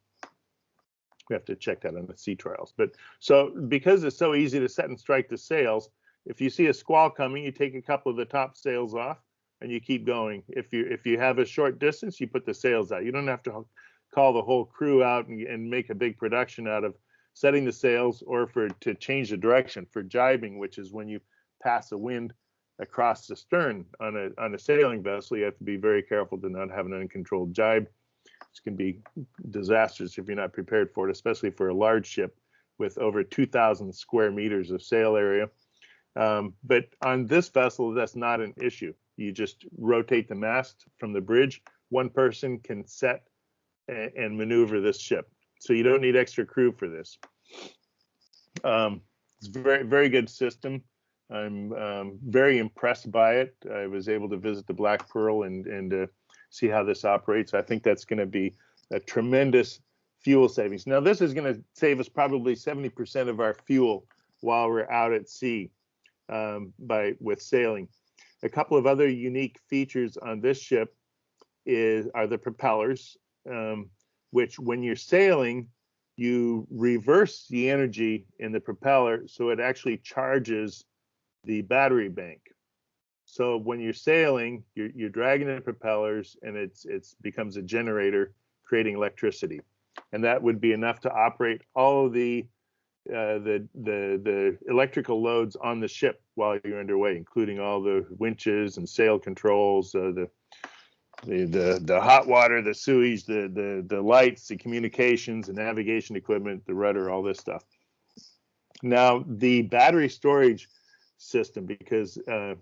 We have to check that on the sea trials. But so because it's so easy to set and strike the sails, if you see a squall coming, you take a couple of the top sails off and you keep going. If you have a short distance, you put the sails out. You don't have to call the whole crew out and make a big production out of setting the sails, or to change the direction for jibing, which is when you pass a wind across the stern on a sailing vessel. You have to be very careful to not have an uncontrolled jibe. which can be disastrous if you're not prepared for it, especially for a large ship with over 2,000 square meters of sail area. But on this vessel, that's not an issue. You just rotate the mast from the bridge. One person can set and maneuver this ship. So you don't need extra crew for this. It's a very, very good system. I'm very impressed by it. I was able to visit the Black Pearl and see how this operates. I think that's going to be a tremendous fuel savings. Now, this is going to save us probably 70% of our fuel while we're out at sea with sailing. A couple of other unique features on this ship are the propellers, which when you're sailing, you reverse the energy in the propeller, so it actually charges the battery bank. So when you're sailing, you're dragging the propellers, and it becomes a generator creating electricity, and that would be enough to operate all of the electrical loads on the ship while you're underway, including all the winches and sail controls, the hot water, the sewage, the lights, the communications, the navigation equipment, the rudder, all this stuff. Now, the battery storage system, because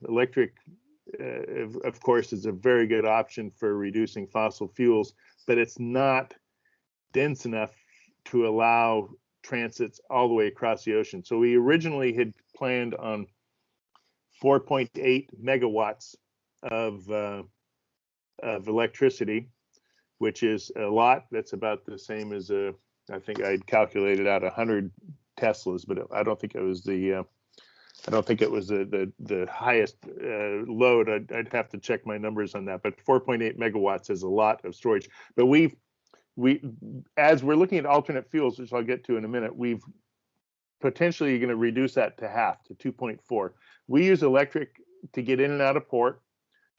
electric, of course, is a very good option for reducing fossil fuels, but it's not dense enough to allow transits all the way across the ocean. So we originally had planned on 4.8 megawatts of electricity, which is a lot. That's about the same as I think I'd calculated out 100 Teslas, but I don't think it was the highest load. I'd have to check my numbers on that, but 4.8 megawatts is a lot of storage. But as we're looking at alternate fuels, which I'll get to in a minute, we've potentially going to reduce that to half, to 2.4. We use electric to get in and out of port,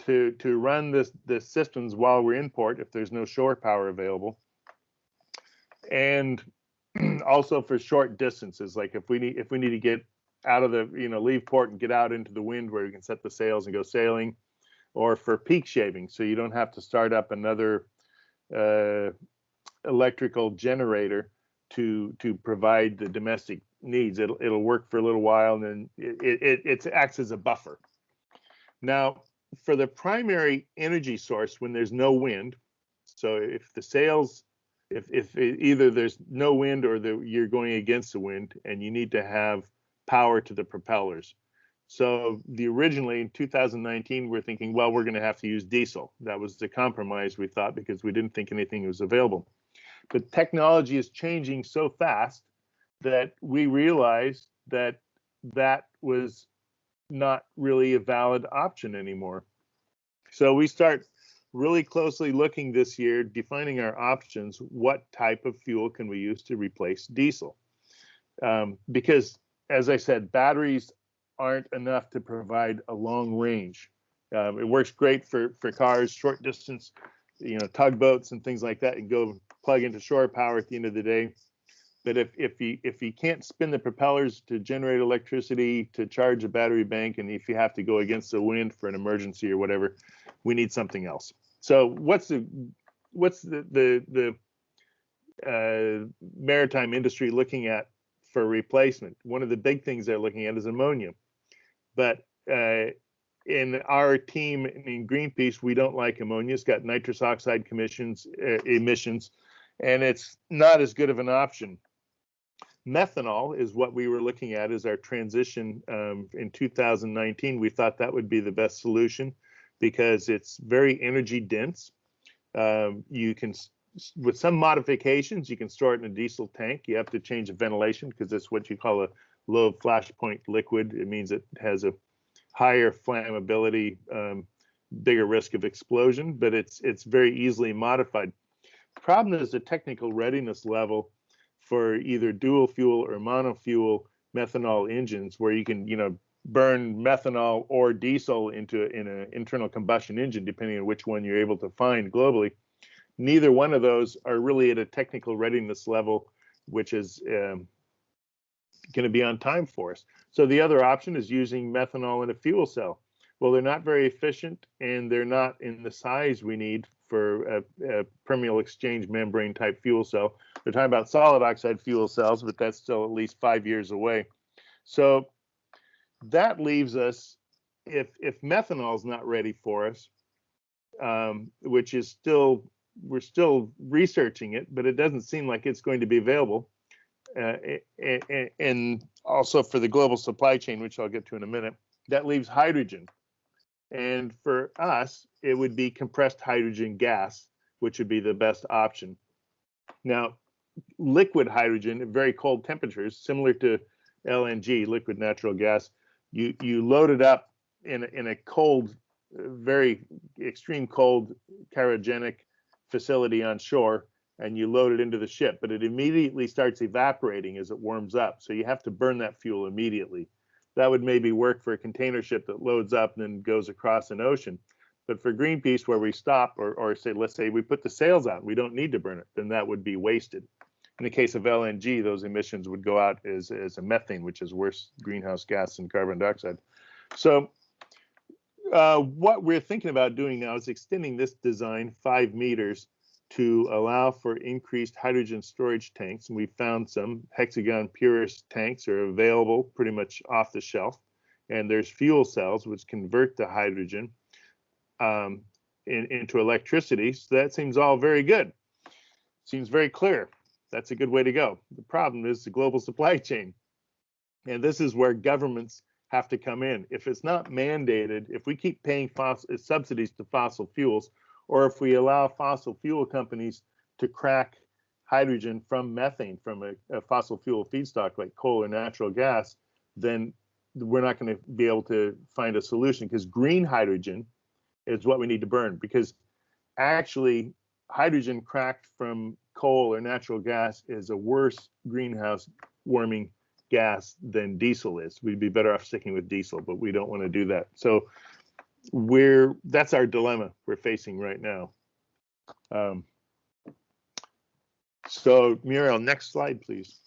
to run the systems while we're in port if there's no shore power available, and also for short distances, like if we need to get out of leave port and get out into the wind where we can set the sails and go sailing, or for peak shaving, so you don't have to start up another electrical generator to provide the domestic needs. It'll work for a little while, and then it acts as a buffer. Now, for the primary energy source, when there's no wind, so if the sails, if either there's no wind or you're going against the wind and you need to have power to the propellers. So originally in 2019, we're thinking, well, we're going to have to use diesel. That was the compromise we thought, because we didn't think anything was available. But technology is changing so fast that we realized that was not really a valid option anymore. So we start really closely looking this year, defining our options. What type of fuel can we use to replace diesel? Because, as I said, batteries aren't enough to provide a long range. It works great for cars, short distance, tugboats and things like that, and go plug into shore power at the end of the day. But if you can't spin the propellers to generate electricity to charge a battery bank, and if you have to go against the wind for an emergency or whatever, we need something else. So what's the maritime industry looking at for replacement? One of the big things they're looking at is ammonia. But in our team in Greenpeace, we don't like ammonia. It's got nitrous oxide emissions, and it's not as good of an option. Methanol is what we were looking at as our transition in 2019. We thought that would be the best solution because it's very energy dense. You can, with some modifications, you can store it in a diesel tank. You have to change the ventilation because it's what you call a low flash point liquid. It means it has a higher flammability, bigger risk of explosion, but it's very easily modified. The problem is the technical readiness level for either dual fuel or monofuel methanol engines, where you can, burn methanol or diesel in an internal combustion engine, depending on which one you're able to find globally. Neither one of those are really at a technical readiness level, which is going to be on time for us. So the other option is using methanol in a fuel cell. Well, they're not very efficient, and they're not in the size we need for a permeable exchange membrane type fuel cell. They're talking about solid oxide fuel cells, but that's still at least 5 years away. So that leaves us, if methanol is not ready for us, which is still, we're still researching it, but it doesn't seem like it's going to be available. And also for the global supply chain, which I'll get to in a minute, that leaves hydrogen. And for us, it would be compressed hydrogen gas, which would be the best option. Now, liquid hydrogen at very cold temperatures, similar to LNG, liquid natural gas, you load it up in a cold, very extreme cold cryogenic facility on shore, and you load it into the ship, but it immediately starts evaporating as it warms up. So you have to burn that fuel immediately. That would maybe work for a container ship that loads up and then goes across an ocean. But for Greenpeace, where we stop, or say, let's say we put the sails out, we don't need to burn it, then that would be wasted. In the case of LNG, those emissions would go out as a methane, which is worse greenhouse gas than carbon dioxide. So what we're thinking about doing now is extending this design 5 meters to allow for increased hydrogen storage tanks. And we found some Hexagon Purus tanks are available pretty much off the shelf. And there's fuel cells which convert the hydrogen into electricity. So that seems all very good. Seems very clear. That's a good way to go. The problem is the global supply chain. And this is where governments have to come in. If it's not mandated, if we keep paying subsidies to fossil fuels, or if we allow fossil fuel companies to crack hydrogen from methane, from a fossil fuel feedstock like coal or natural gas, then we're not going to be able to find a solution, because green hydrogen is what we need to burn. Because actually, hydrogen cracked from coal or natural gas is a worse greenhouse warming gas than diesel is. We'd be better off sticking with diesel, but we don't want to do that. So that's our dilemma we're facing right now. So Muriel, next slide, please.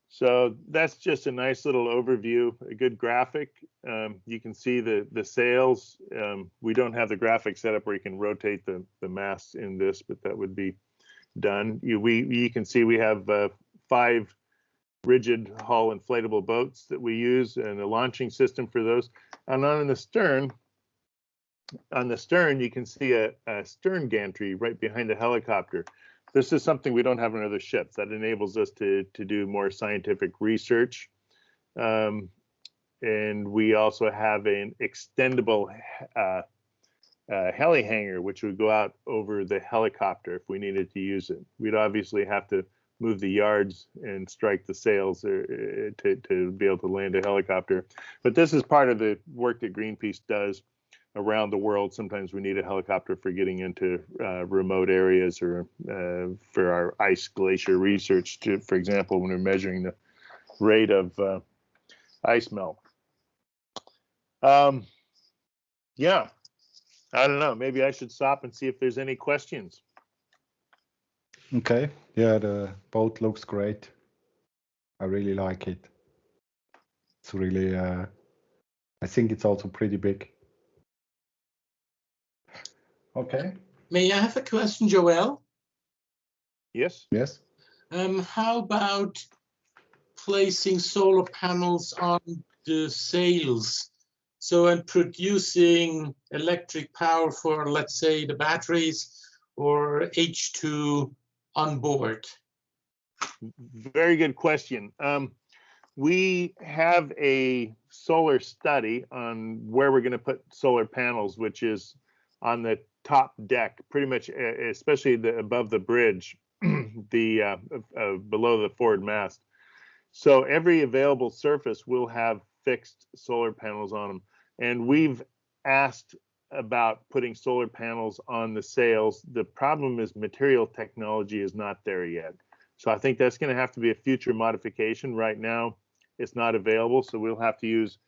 So that's just a nice little overview, a good graphic. You can see the sails. We don't have the graphic set up where you can rotate the masts in this, but that would be done. You can see we have 5 rigid hull inflatable boats that we use, and a launching system for those. And on the stern, you can see a stern gantry right behind the helicopter. This is something we don't have on other ships. That enables us to do more scientific research. And we also have an extendable heli hangar, which would go out over the helicopter if we needed to use it. We'd obviously have to move the yards and strike the sails to be able to land a helicopter. But this is part of the work that Greenpeace does around the world. Sometimes we need a helicopter for getting into remote areas, or for our ice glacier research, for example, when we're measuring the rate of ice melt. Yeah, I don't know. Maybe I should stop and see if there's any questions. Okay. Yeah, the boat looks great. I really like it. It's really, I think it's also pretty big. Okay. May I have a question, Joel? Yes. Yes. How about placing solar panels on the sails? So, and producing electric power for, let's say, the batteries or H2 on board? Very good question. We have a solar study on where we're going to put solar panels, which is on the top deck, pretty much, especially above the bridge, below the forward mast. So every available surface will have fixed solar panels on them. And we've asked about putting solar panels on the sails. The problem is material technology is not there yet. So I think that's going to have to be a future modification. Right now, it's not available, so we'll have to use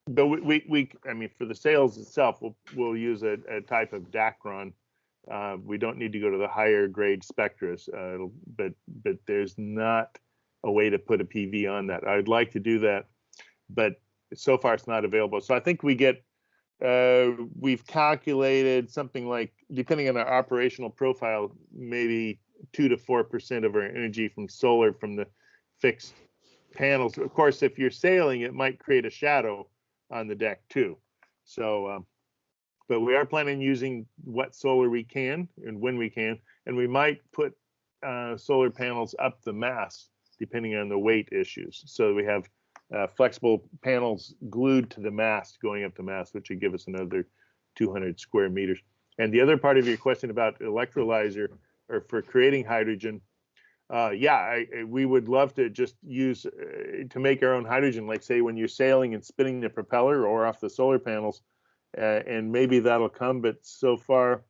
But I mean, for the sails itself, we'll use a type of Dacron. We don't need to go to the higher grade spectras, but there's not a way to put a PV on that. I'd like to do that, but so far it's not available. So I think we get, we've calculated something like, depending on our operational profile, maybe 2 to 4% of our energy from solar from the fixed panels. Of course, if you're sailing, it might create a shadow on the deck too. So, but we are planning on using what solar we can and when we can, and we might put solar panels up the mast depending on the weight issues. So we have flexible panels glued to the mast going up the mast, which would give us another 200 square meters. And the other part of your question about electrolyzer or for creating hydrogen, we would love to just use to make our own hydrogen, like say when you're sailing and spinning the propeller or off the solar panels, and maybe that'll come. But so far,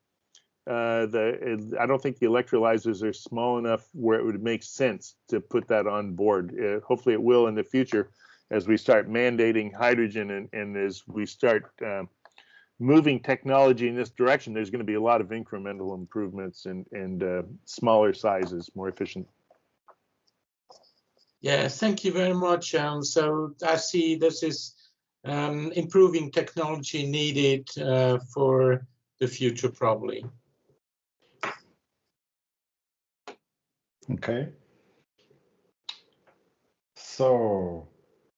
I don't think the electrolyzers are small enough where it would make sense to put that on board. Hopefully it will in the future as we start mandating hydrogen and as we start moving technology in this direction. There's going to be a lot of incremental improvements and smaller sizes, more efficient. Yeah, thank you very much. So I see this is improving technology needed for the future, probably. Okay. So,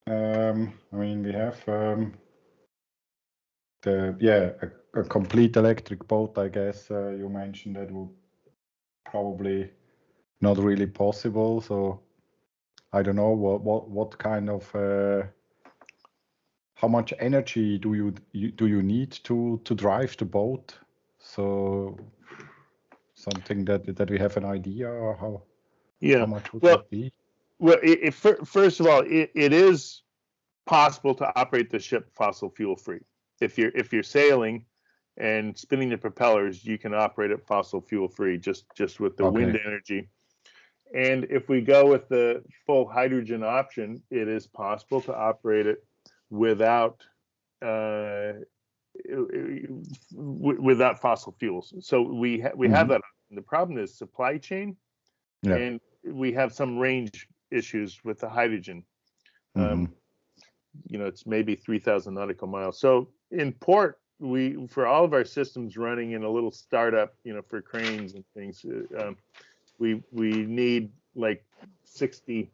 I mean, we have a complete electric boat. I guess you mentioned that would probably not really possible. So, I don't know what kind of how much energy do you need to drive the boat? So, something that we have an idea or how. Yeah. How much would that be? Well, first of all, it is possible to operate the ship fossil fuel free. If you're sailing and spinning the propellers, you can operate it fossil fuel free just with the wind energy. And if we go with the full hydrogen option, it is possible to operate it without fossil fuels. So we have that. The problem is supply chain. Yeah. And we have some range issues with the hydrogen. It's maybe 3,000 nautical miles. So in port, for all of our systems running in a little startup, for cranes and things, we need like 60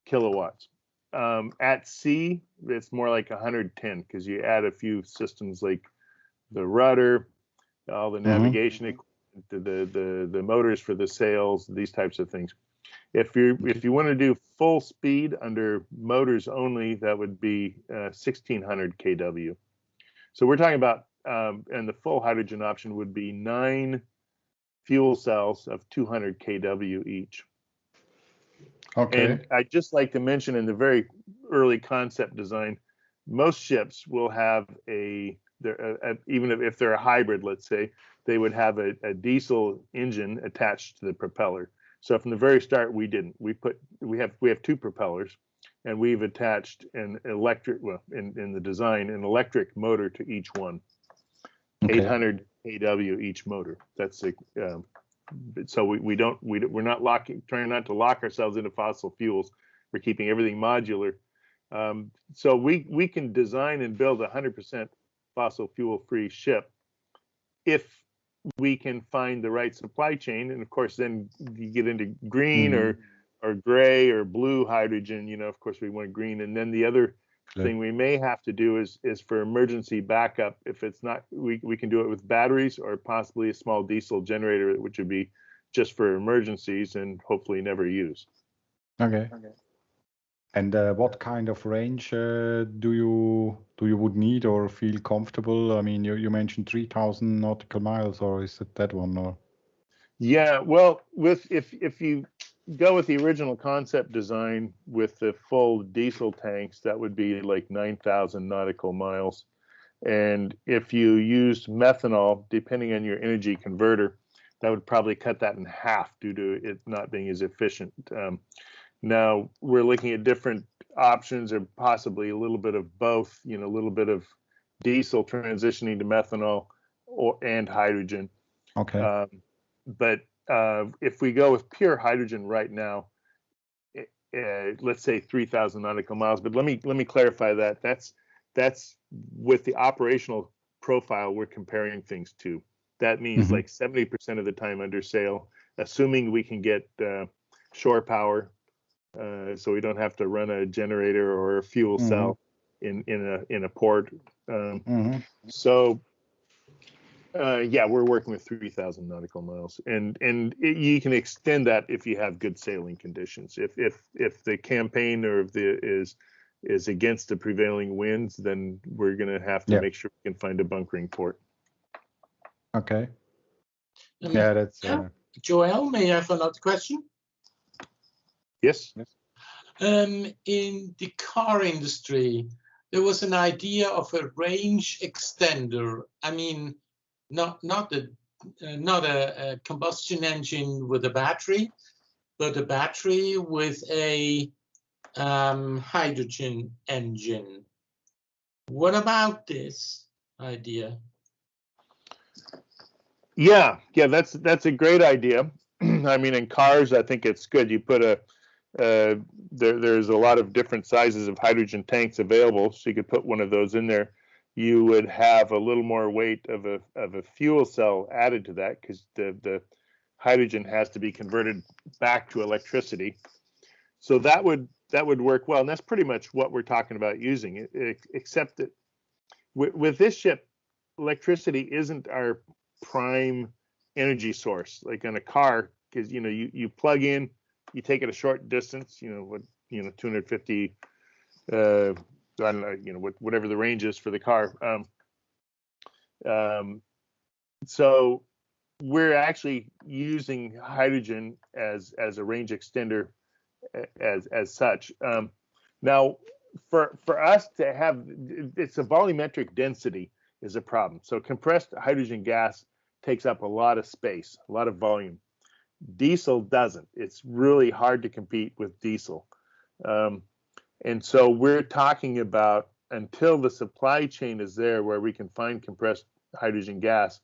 kilowatts. At sea, it's more like 110 because you add a few systems like the rudder, all the navigation equipment, the motors for the sails, these types of things. If you want to do full speed under motors only, that would be 1,600 kW. So we're talking about, and the full hydrogen option would be 9 fuel cells of 200 kW each. Okay. And I'd just like to mention in the very early concept design, most ships will have even if they're a hybrid, let's say, they would have a diesel engine attached to the propeller. So from the very start, we didn't. We have 2 propellers, and we've attached an electric, in the design, an electric motor to each one. Okay. 800 kW each motor. That's so we're not trying not to lock ourselves into fossil fuels. We're keeping everything modular. So we can design and build a 100% fossil fuel free ship if we can find the right supply chain. And of course, then you get into green or gray or blue hydrogen. Of course, we want green. And then the other thing we may have to do is for emergency backup. If it's not, we can do it with batteries or possibly a small diesel generator, which would be just for emergencies and hopefully never use. Okay. And what kind of range do you would need or feel comfortable? I mean, you mentioned 3,000 nautical miles, or is it that one? Or? Yeah, well, if you go with the original concept design with the full diesel tanks, that would be like 9,000 nautical miles. And if you used methanol, depending on your energy converter, that would probably cut that in half due to it not being as efficient. Now we're looking at different options, or possibly a little bit of both, a little bit of diesel transitioning to methanol and hydrogen. Okay. But if we go with pure hydrogen right now, let's say 3,000 nautical miles. But let me clarify that. That's with the operational profile we're comparing things to. That means like 70% of the time under sail, assuming we can get shore power, so we don't have to run a generator or a fuel cell in a port. So yeah, we're working with 3,000 nautical miles, and you can extend that if you have good sailing conditions. If the campaign or is against the prevailing winds, then we're going to have to make sure we can find a bunkering port. Okay. Yeah, that's. Joel, may I have another question? Yes. In the car industry, there was an idea of a range extender. I mean, not a combustion engine with a battery, but a battery with a hydrogen engine. What about this idea? Yeah, that's a great idea. I mean, in cars, I think it's good. You put there's a lot of different sizes of hydrogen tanks available, so you could put one of those in there. You would have a little more weight of a fuel cell added to that, because the hydrogen has to be converted back to electricity. So that would work well, and that's pretty much what we're talking about using it, except that with this ship, electricity isn't our prime energy source like on a car, because you plug in, you take it a short distance, 250 I don't know, whatever the range is for the car. So we're actually using hydrogen as a range extender as such. Now for us to have, it's a volumetric density is a problem. So compressed hydrogen gas takes up a lot of space, a lot of volume. Diesel doesn't. It's really hard to compete with diesel. And so we're talking about, until the supply chain is there where we can find compressed hydrogen gas,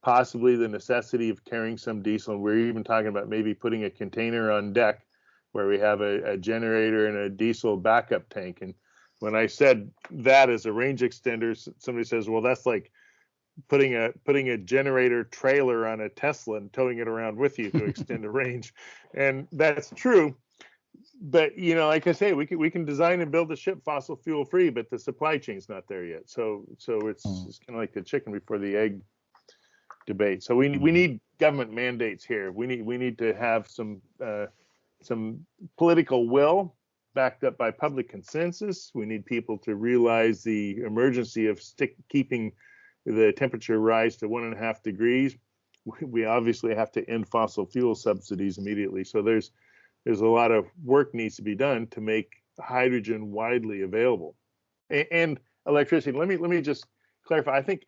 possibly the necessity of carrying some diesel. And we're even talking about maybe putting a container on deck where we have a generator and a diesel backup tank. And when I said that as a range extender, somebody says, well, that's like putting a generator trailer on a Tesla and towing it around with you to extend a range. And that's true. But like I say, we can design and build a ship fossil fuel free, but the supply chain's not there yet. So it's kind of like the chicken before the egg debate. So we need government mandates here. We need to have some political will backed up by public consensus. We need people to realize the emergency of keeping the temperature rise to 1.5 degrees. We obviously have to end fossil fuel subsidies immediately. So there's a lot of work needs to be done to make hydrogen widely available, and electricity. Let me just clarify. I think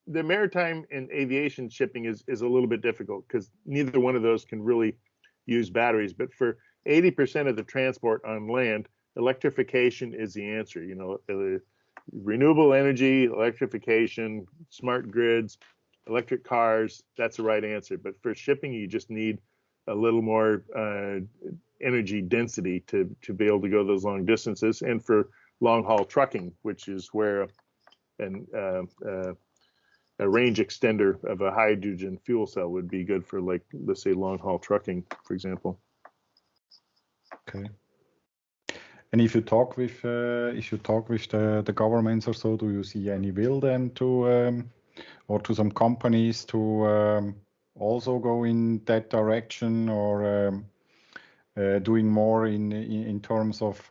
the maritime and aviation shipping is a little bit difficult, because neither one of those can really use batteries. But for 80% of the transport on land, electrification is the answer. Renewable energy, electrification, smart grids, electric cars, that's the right answer. But for shipping, you just need a little more energy density to be able to go those long distances. And for long haul trucking, which is where a range extender of a hydrogen fuel cell would be good for, like, let's say long haul trucking, for example. Okay. And if you talk with the governments or so, do you see any will then to or to some companies to also go in that direction, or doing more in terms of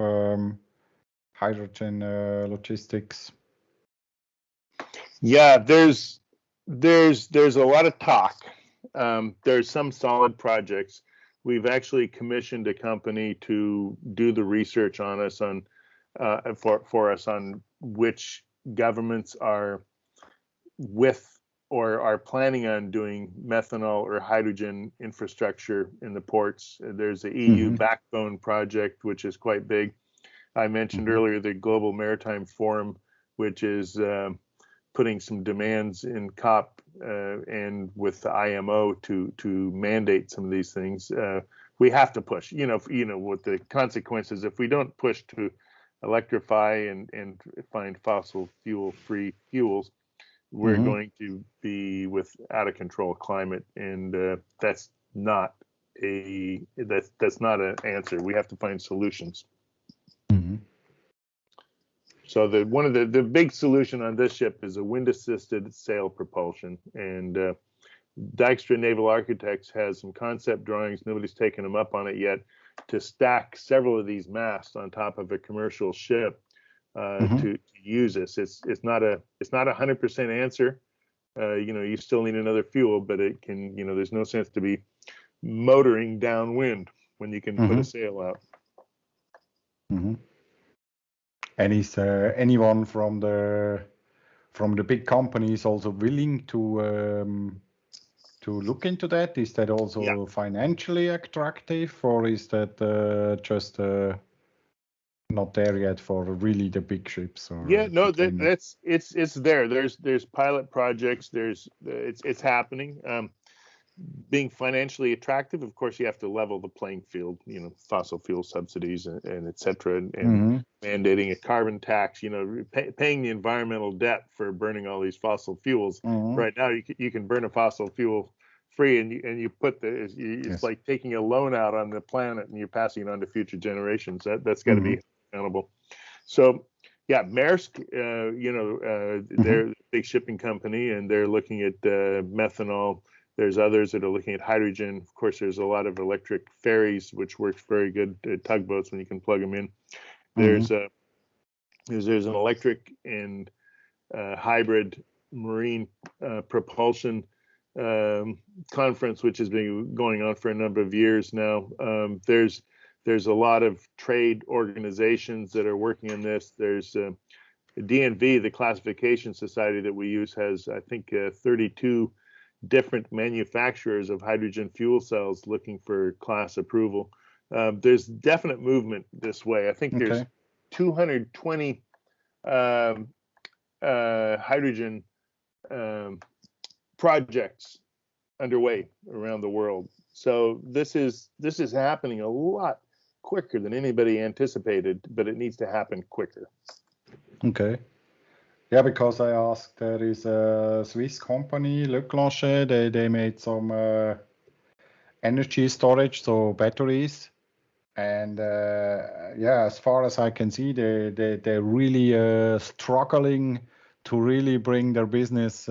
hydrogen logistics? Yeah, there's a lot of talk. There's some solid projects. We've actually commissioned a company to do the research on us for us on which governments are with or are planning on doing methanol or hydrogen infrastructure in the ports. There's the EU Backbone project, which is quite big. I mentioned earlier the Global Maritime Forum, which is putting some demands in COP and with the IMO to mandate some of these things. We have to push, with the consequences. If we don't push to electrify and find fossil fuel-free fuels, we're going to be with out of control climate, and that's not an answer. We have to find solutions. So one of the big solution on this ship is a wind-assisted sail propulsion, and Dykstra Naval Architects has some concept drawings. Nobody's taken them up on it yet, to stack several of these masts on top of a commercial ship to use this. It's not a 100% answer. You still need another fuel, but it can. There's no sense to be motoring downwind when you can put a sail out. And is anyone from the big companies also willing to look into that? Is that also financially attractive, or is that just not there yet for really the big ships? Or it's there. There's pilot projects. It's happening. Being financially attractive, of course, you have to level the playing field. Fossil fuel subsidies and et cetera, and mandating a carbon tax. Paying the environmental debt for burning all these fossil fuels. Right now, you can burn a fossil fuel free, and you put it's like taking a loan out on the planet, and you're passing it on to future generations. That's got to be accountable. So, yeah, Maersk, they're a big shipping company, and they're looking at methanol. There's others that are looking at hydrogen. Of course, there's a lot of electric ferries, which works very good at tugboats when you can plug them in. There's an electric and hybrid marine propulsion conference, which has been going on for a number of years now. There's a lot of trade organizations that are working on this. There's DNV, the classification society that we use, has, I think, 32 different manufacturers of hydrogen fuel cells looking for class approval. There's definite movement this way. I think there's 220 hydrogen projects underway around the world. So this is happening a lot quicker than anybody anticipated, but it needs to happen quicker. Okay. Yeah, because I asked, there is a Swiss company, Leclanche, they made some energy storage, so batteries. And as far as I can see, they're really struggling to really bring their business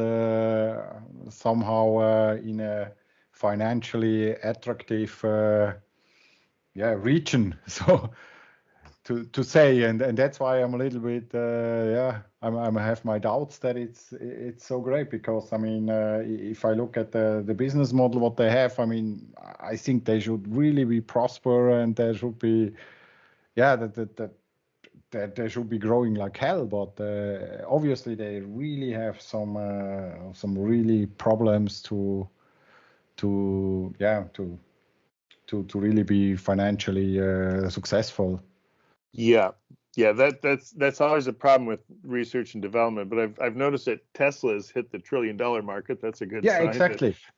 somehow in a financially attractive region. So to say, and that's why I'm a little bit I have my doubts that it's so great, because I mean if I look at the business model what they have, I mean I think they should really be prosper, and there should be that they should be growing like hell, but obviously they really have some really problems to really be financially successful. That's always a problem with research and development. But I've noticed that Tesla has hit the $1 trillion market. That's a good sign.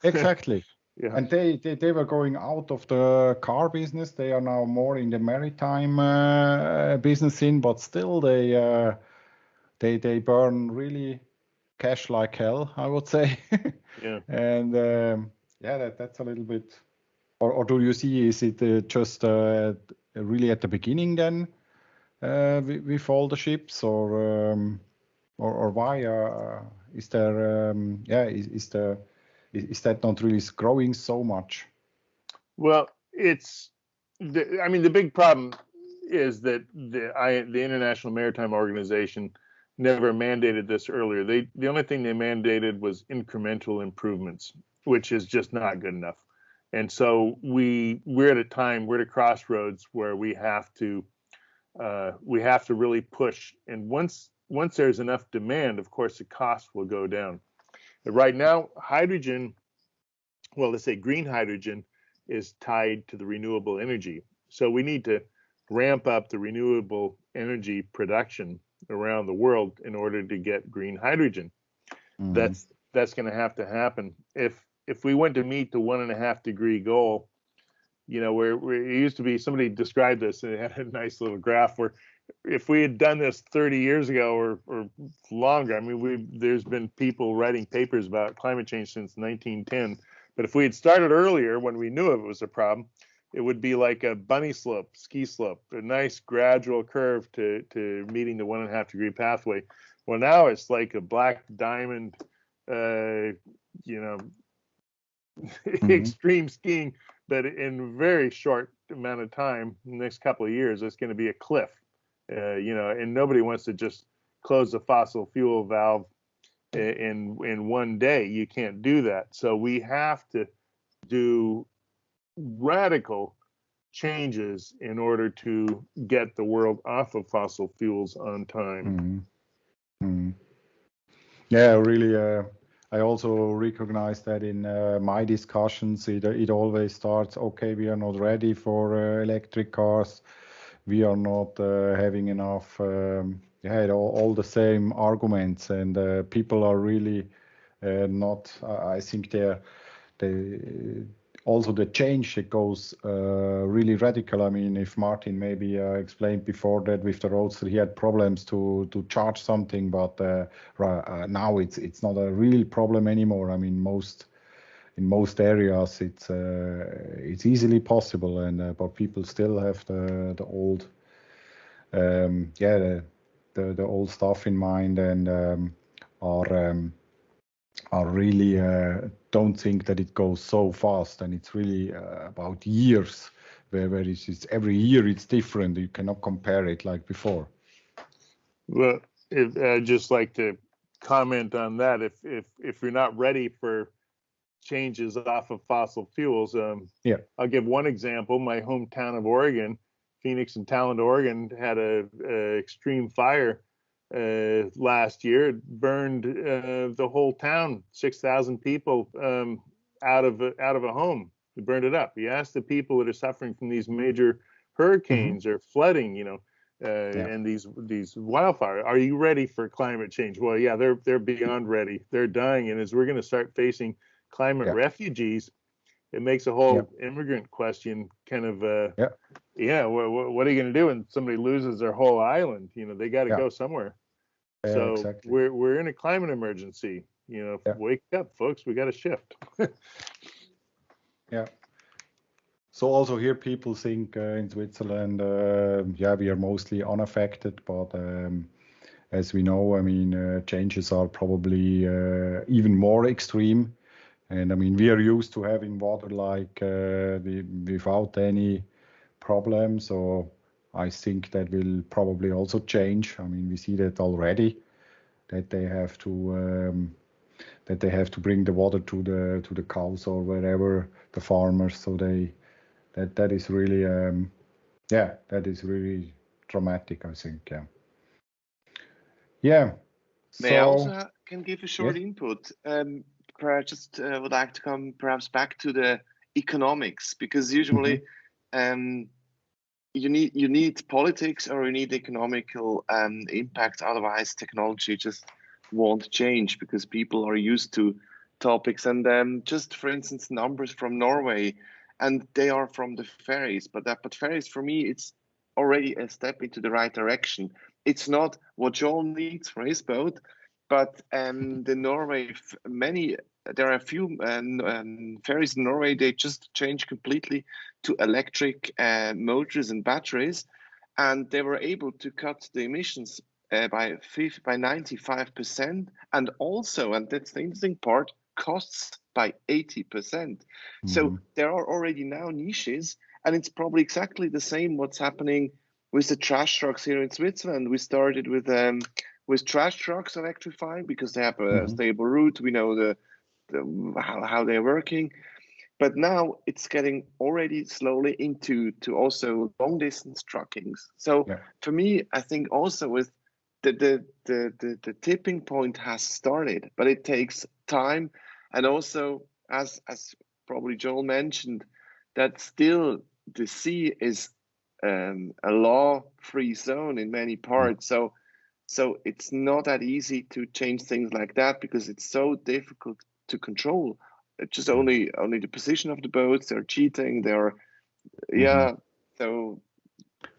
Exactly. Yeah. And they were going out of the car business. They are now more in the maritime business scene, but still they burn really cash like hell, I would say. And that's a little bit. Or do you see, is it just really at the beginning then with all the ships, or why is there is that not really growing so much? Well, the big problem is that the International Maritime Organization never mandated this earlier. The only thing they mandated was incremental improvements, which is just not good enough. And so we're at a crossroads where we have to really push. And once there's enough demand, of course, the cost will go down. Right now, hydrogen, well, let's say green hydrogen, is tied to the renewable energy. So we need to ramp up the renewable energy production around the world in order to get green hydrogen. Mhm. That's going to happen. If we went to meet the 1.5 degree goal, where it used to be, somebody described this and it had a nice little graph where if we had done this 30 years ago or longer, I mean, there's been people writing papers about climate change since 1910. But if we had started earlier, when we knew it was a problem, it would be like a bunny slope, ski slope, a nice gradual curve to meeting the 1.5 degree pathway. Well, now it's like a black diamond, extreme skiing, but in a very short amount of time, the next couple of years, it's going to be a cliff. And nobody wants to just close the fossil fuel valve in one day. You can't do that. So we have to do radical changes in order to get the world off of fossil fuels on time. Yeah, really. I also recognize that in my discussions, it always starts, okay, we are not ready for electric cars. We are not having enough, all the same arguments, and people are really not, I think they also the change that goes really radical. I mean, if Martin maybe explained before that with the Roadster, he had problems to charge something, but now it's not a real problem anymore. I mean, in most areas it's easily possible, and but people still have the old the old stuff in mind, and are really don't think that it goes so fast, and it's really about years where it's every year it's different. You cannot compare it like before. Well, I'd just like to comment on that. If you're not ready for changes off of fossil fuels, I'll give one example. My hometown of Oregon, Phoenix and Talent, Oregon, had a extreme fire last year. It burned the whole town, 6,000 people out of a home. It burned it up. You ask the people that are suffering from these major hurricanes or flooding, and these wildfires, are you ready for climate change? Well, yeah, they're beyond ready. They're dying, and as we're going to start facing climate refugees, it makes a whole immigrant question kind of what are you going to do when somebody loses their whole island? They got to go somewhere. So exactly. we're in a climate emergency. Wake up, folks. We got to shift. So also here people think in Switzerland, we are mostly unaffected, but as we know, I mean, changes are probably even more extreme. And I mean, we are used to having water like without any problem. So I think that will probably also change. I mean, we see that already, that they have to bring the water to the cows or wherever the farmers. So that is really that is really dramatic, I think. May I also can give a short input? Perhaps just would like to come perhaps back to the economics, because usually you need politics or you need economical impact. Otherwise, technology just won't change because people are used to topics. And just for instance, numbers from Norway, and they are from the ferries. But ferries for me, it's already a step into the right direction. It's not what Joel needs for his boat, but the Norway there are a few ferries in Norway. They just changed completely to electric motors and batteries, and they were able to cut the emissions by 95%, and also, and that's the interesting part, costs by 80%. So there are already now niches, and it's probably exactly the same what's happening with the trash trucks here in Switzerland. We started with trash trucks electrifying because they have a stable route. We know how they're working, but now it's getting already slowly into also long distance truckings. So for me, I think also with the tipping point has started, but it takes time. And also, as probably Joel mentioned, that still the sea is a law-free zone in many parts. So it's not that easy to change things like that, because it's so difficult to control. It's just only the position of the boats. They're cheating. They're so.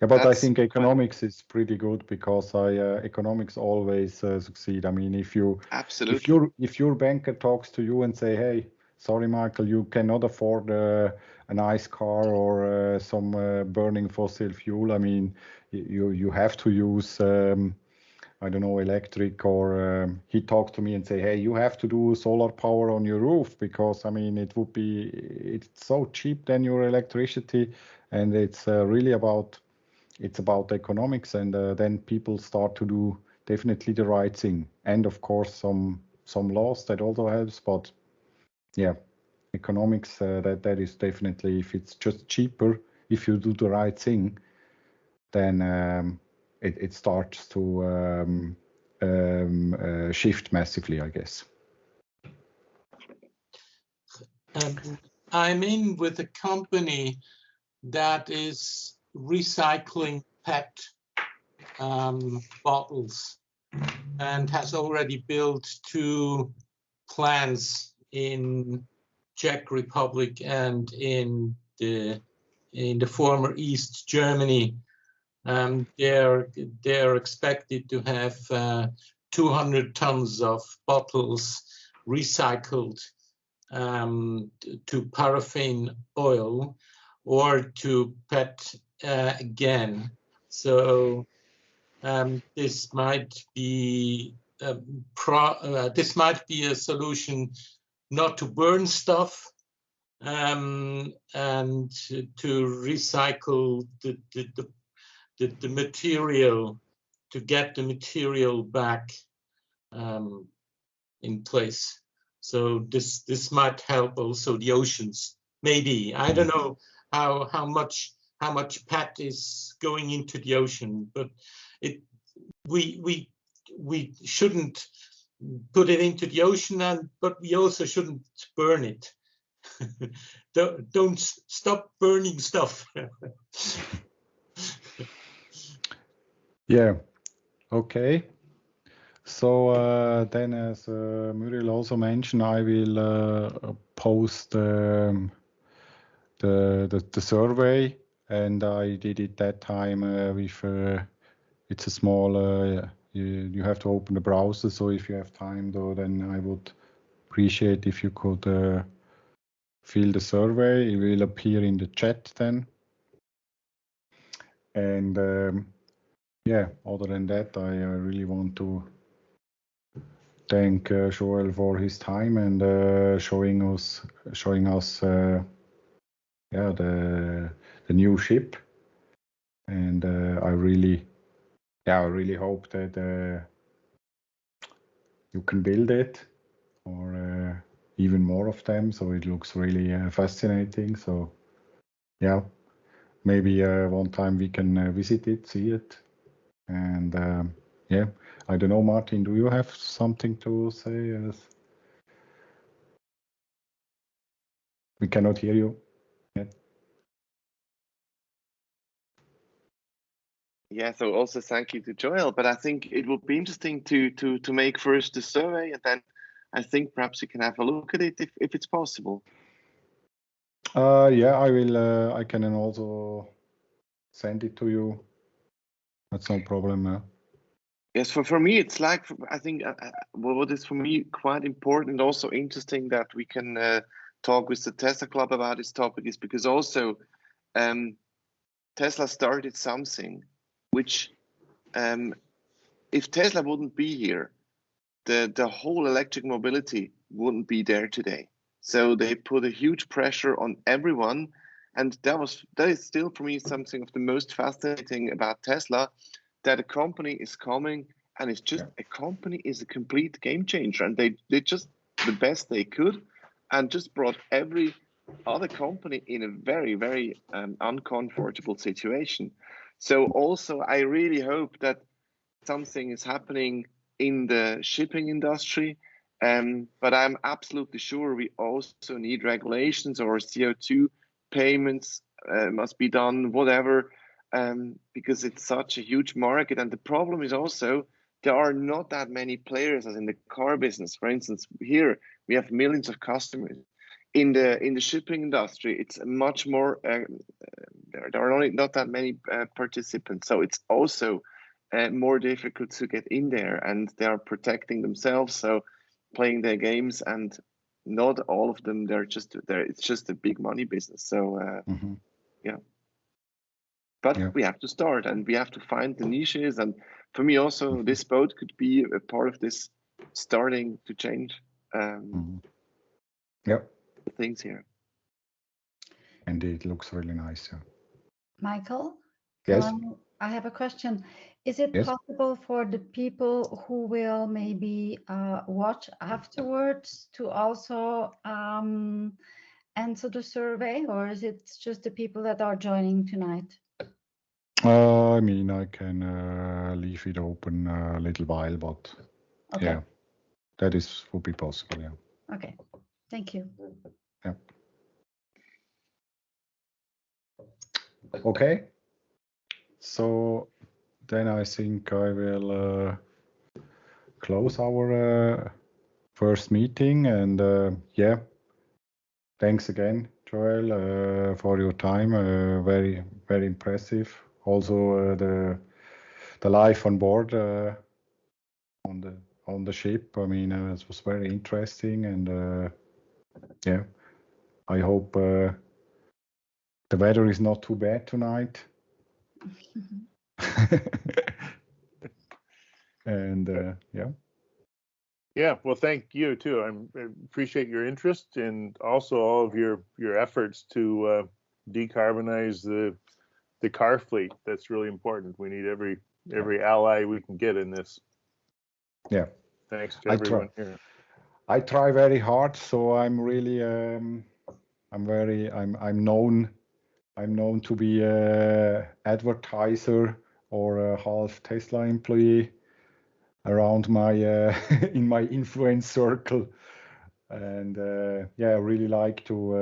Yeah, but I think economics is pretty good, because economics always succeed. I mean, if your banker talks to you and say, "Hey, sorry, Michael, you cannot afford a nice car or some burning fossil fuel. I mean, you have to use I don't know, electric." Or he talks to me and say, "Hey, you have to do solar power on your roof, because I mean, it's so cheap than your electricity, and it's really about." It's about economics, and then people start to do definitely the right thing. And of course, some laws that also helps. But yeah, economics, that is definitely, if it's just cheaper, if you do the right thing, then it starts to shift massively, I guess. I'm in with a company that is recycling PET bottles, and has already built 2 plants in Czech Republic and in the former East Germany. They're expected to have 200 tons of bottles recycled to paraffin oil or to PET again. So this might be a solution not to burn stuff, and to recycle the material, to get the material back in place. So this might help also the oceans. Maybe, I don't know how much PET is going into the ocean, but we shouldn't put it into the ocean, but we also shouldn't burn it. Don't stop burning stuff. Yeah. Okay. So then, as Muriel also mentioned, I will post the survey, and I did it that time with it's a small you have to open the browser, so if you have time though, then I would appreciate if you could fill the survey. It will appear in the chat then. And yeah, other than that, I really want to thank Joel for his time and showing us yeah, the new ship. And I really hope that you can build it, or even more of them. So it looks really fascinating. So yeah, maybe one time we can visit it, see it, and yeah. I don't know, Martin, do you have something to say? Yes. We cannot hear you yet. Yeah, so also thank you to Joel, but I think it would be interesting to make first the survey, and then I think perhaps you can have a look at it if it's possible. Yeah, I will. I can also send it to you. That's no problem. Yes, for me, it's like, I think what is for me quite important and also interesting that we can talk with the Tesla Club about this topic is because also Tesla started something which, if Tesla wouldn't be here, the whole electric mobility wouldn't be there today. So they put a huge pressure on everyone, and that is still for me something of the most fascinating about Tesla, that a company is coming and it's just a company is a complete game changer, and they did just the best they could and just brought every other company in a very, very uncomfortable situation. So also I really hope that something is happening in the shipping industry. But I'm absolutely sure we also need regulations or CO2 payments must be done, whatever, because it's such a huge market. And the problem is also there are not that many players as in the car business. For instance, here we have millions of customers. In the shipping industry, it's much more. There are only not that many participants, so it's also more difficult to get in there, and they are protecting themselves, so playing their games, and not all of them. They're just there. It's just a big money business. So yeah. But we have to start, and we have to find the niches. And for me, also, this boat could be a part of this starting to change. Things here. Indeed, it looks really nice. Yeah. Michael? Yes. I have a question. Is it possible for the people who will maybe watch afterwards to also answer the survey, or is it just the people that are joining tonight? I mean, I can leave it open a little while, but yeah, that would be possible. Yeah. Okay. Thank you. Yeah. Okay. So then I think I will close our first meeting, and yeah, thanks again, Joel, for your time. Very, very impressive. Also, the life on board on the ship. I mean, it was very interesting, and yeah, I hope the weather is not too bad tonight. And yeah, well, thank you too. I appreciate your interest and also all of your efforts to decarbonize the car fleet. That's really important. We need every ally we can get in this. Yeah. Thanks to everyone here. I try very hard, so I'm really I'm known to be a advertiser or a half Tesla employee around my in my influence circle, and yeah, I really like to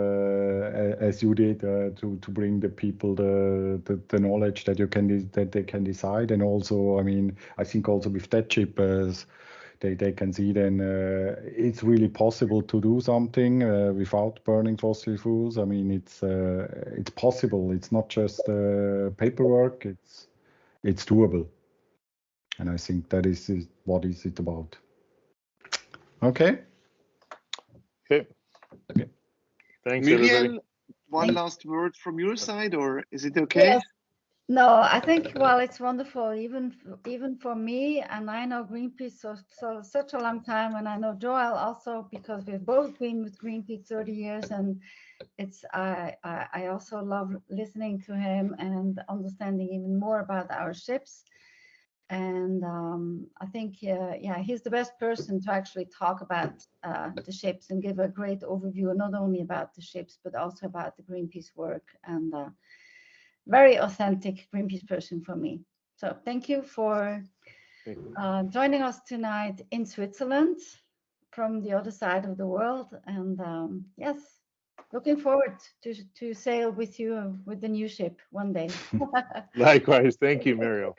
as you did to bring the people the knowledge that they can decide. And also, I mean, I think also with that chip they can see then it's really possible to do something without burning fossil fuels. I mean, it's possible. It's not just paperwork. It's doable. And I think that is what is it about. Okay. Thanks, Muriel, everybody. one last word from your side, or is it okay? Yes. No, I think, well, it's wonderful, even for me, and I know Greenpeace so such a long time, and I know Joel also because we've both been with Greenpeace 30 years, and I also love listening to him and understanding even more about our ships. And I think, yeah, he's the best person to actually talk about the ships and give a great overview, not only about the ships, but also about the Greenpeace work, and very authentic Greenpeace person for me. So thank you for joining us tonight in Switzerland from the other side of the world. And yes, looking forward to sail with you with the new ship one day. Likewise. Thank you, Muriel.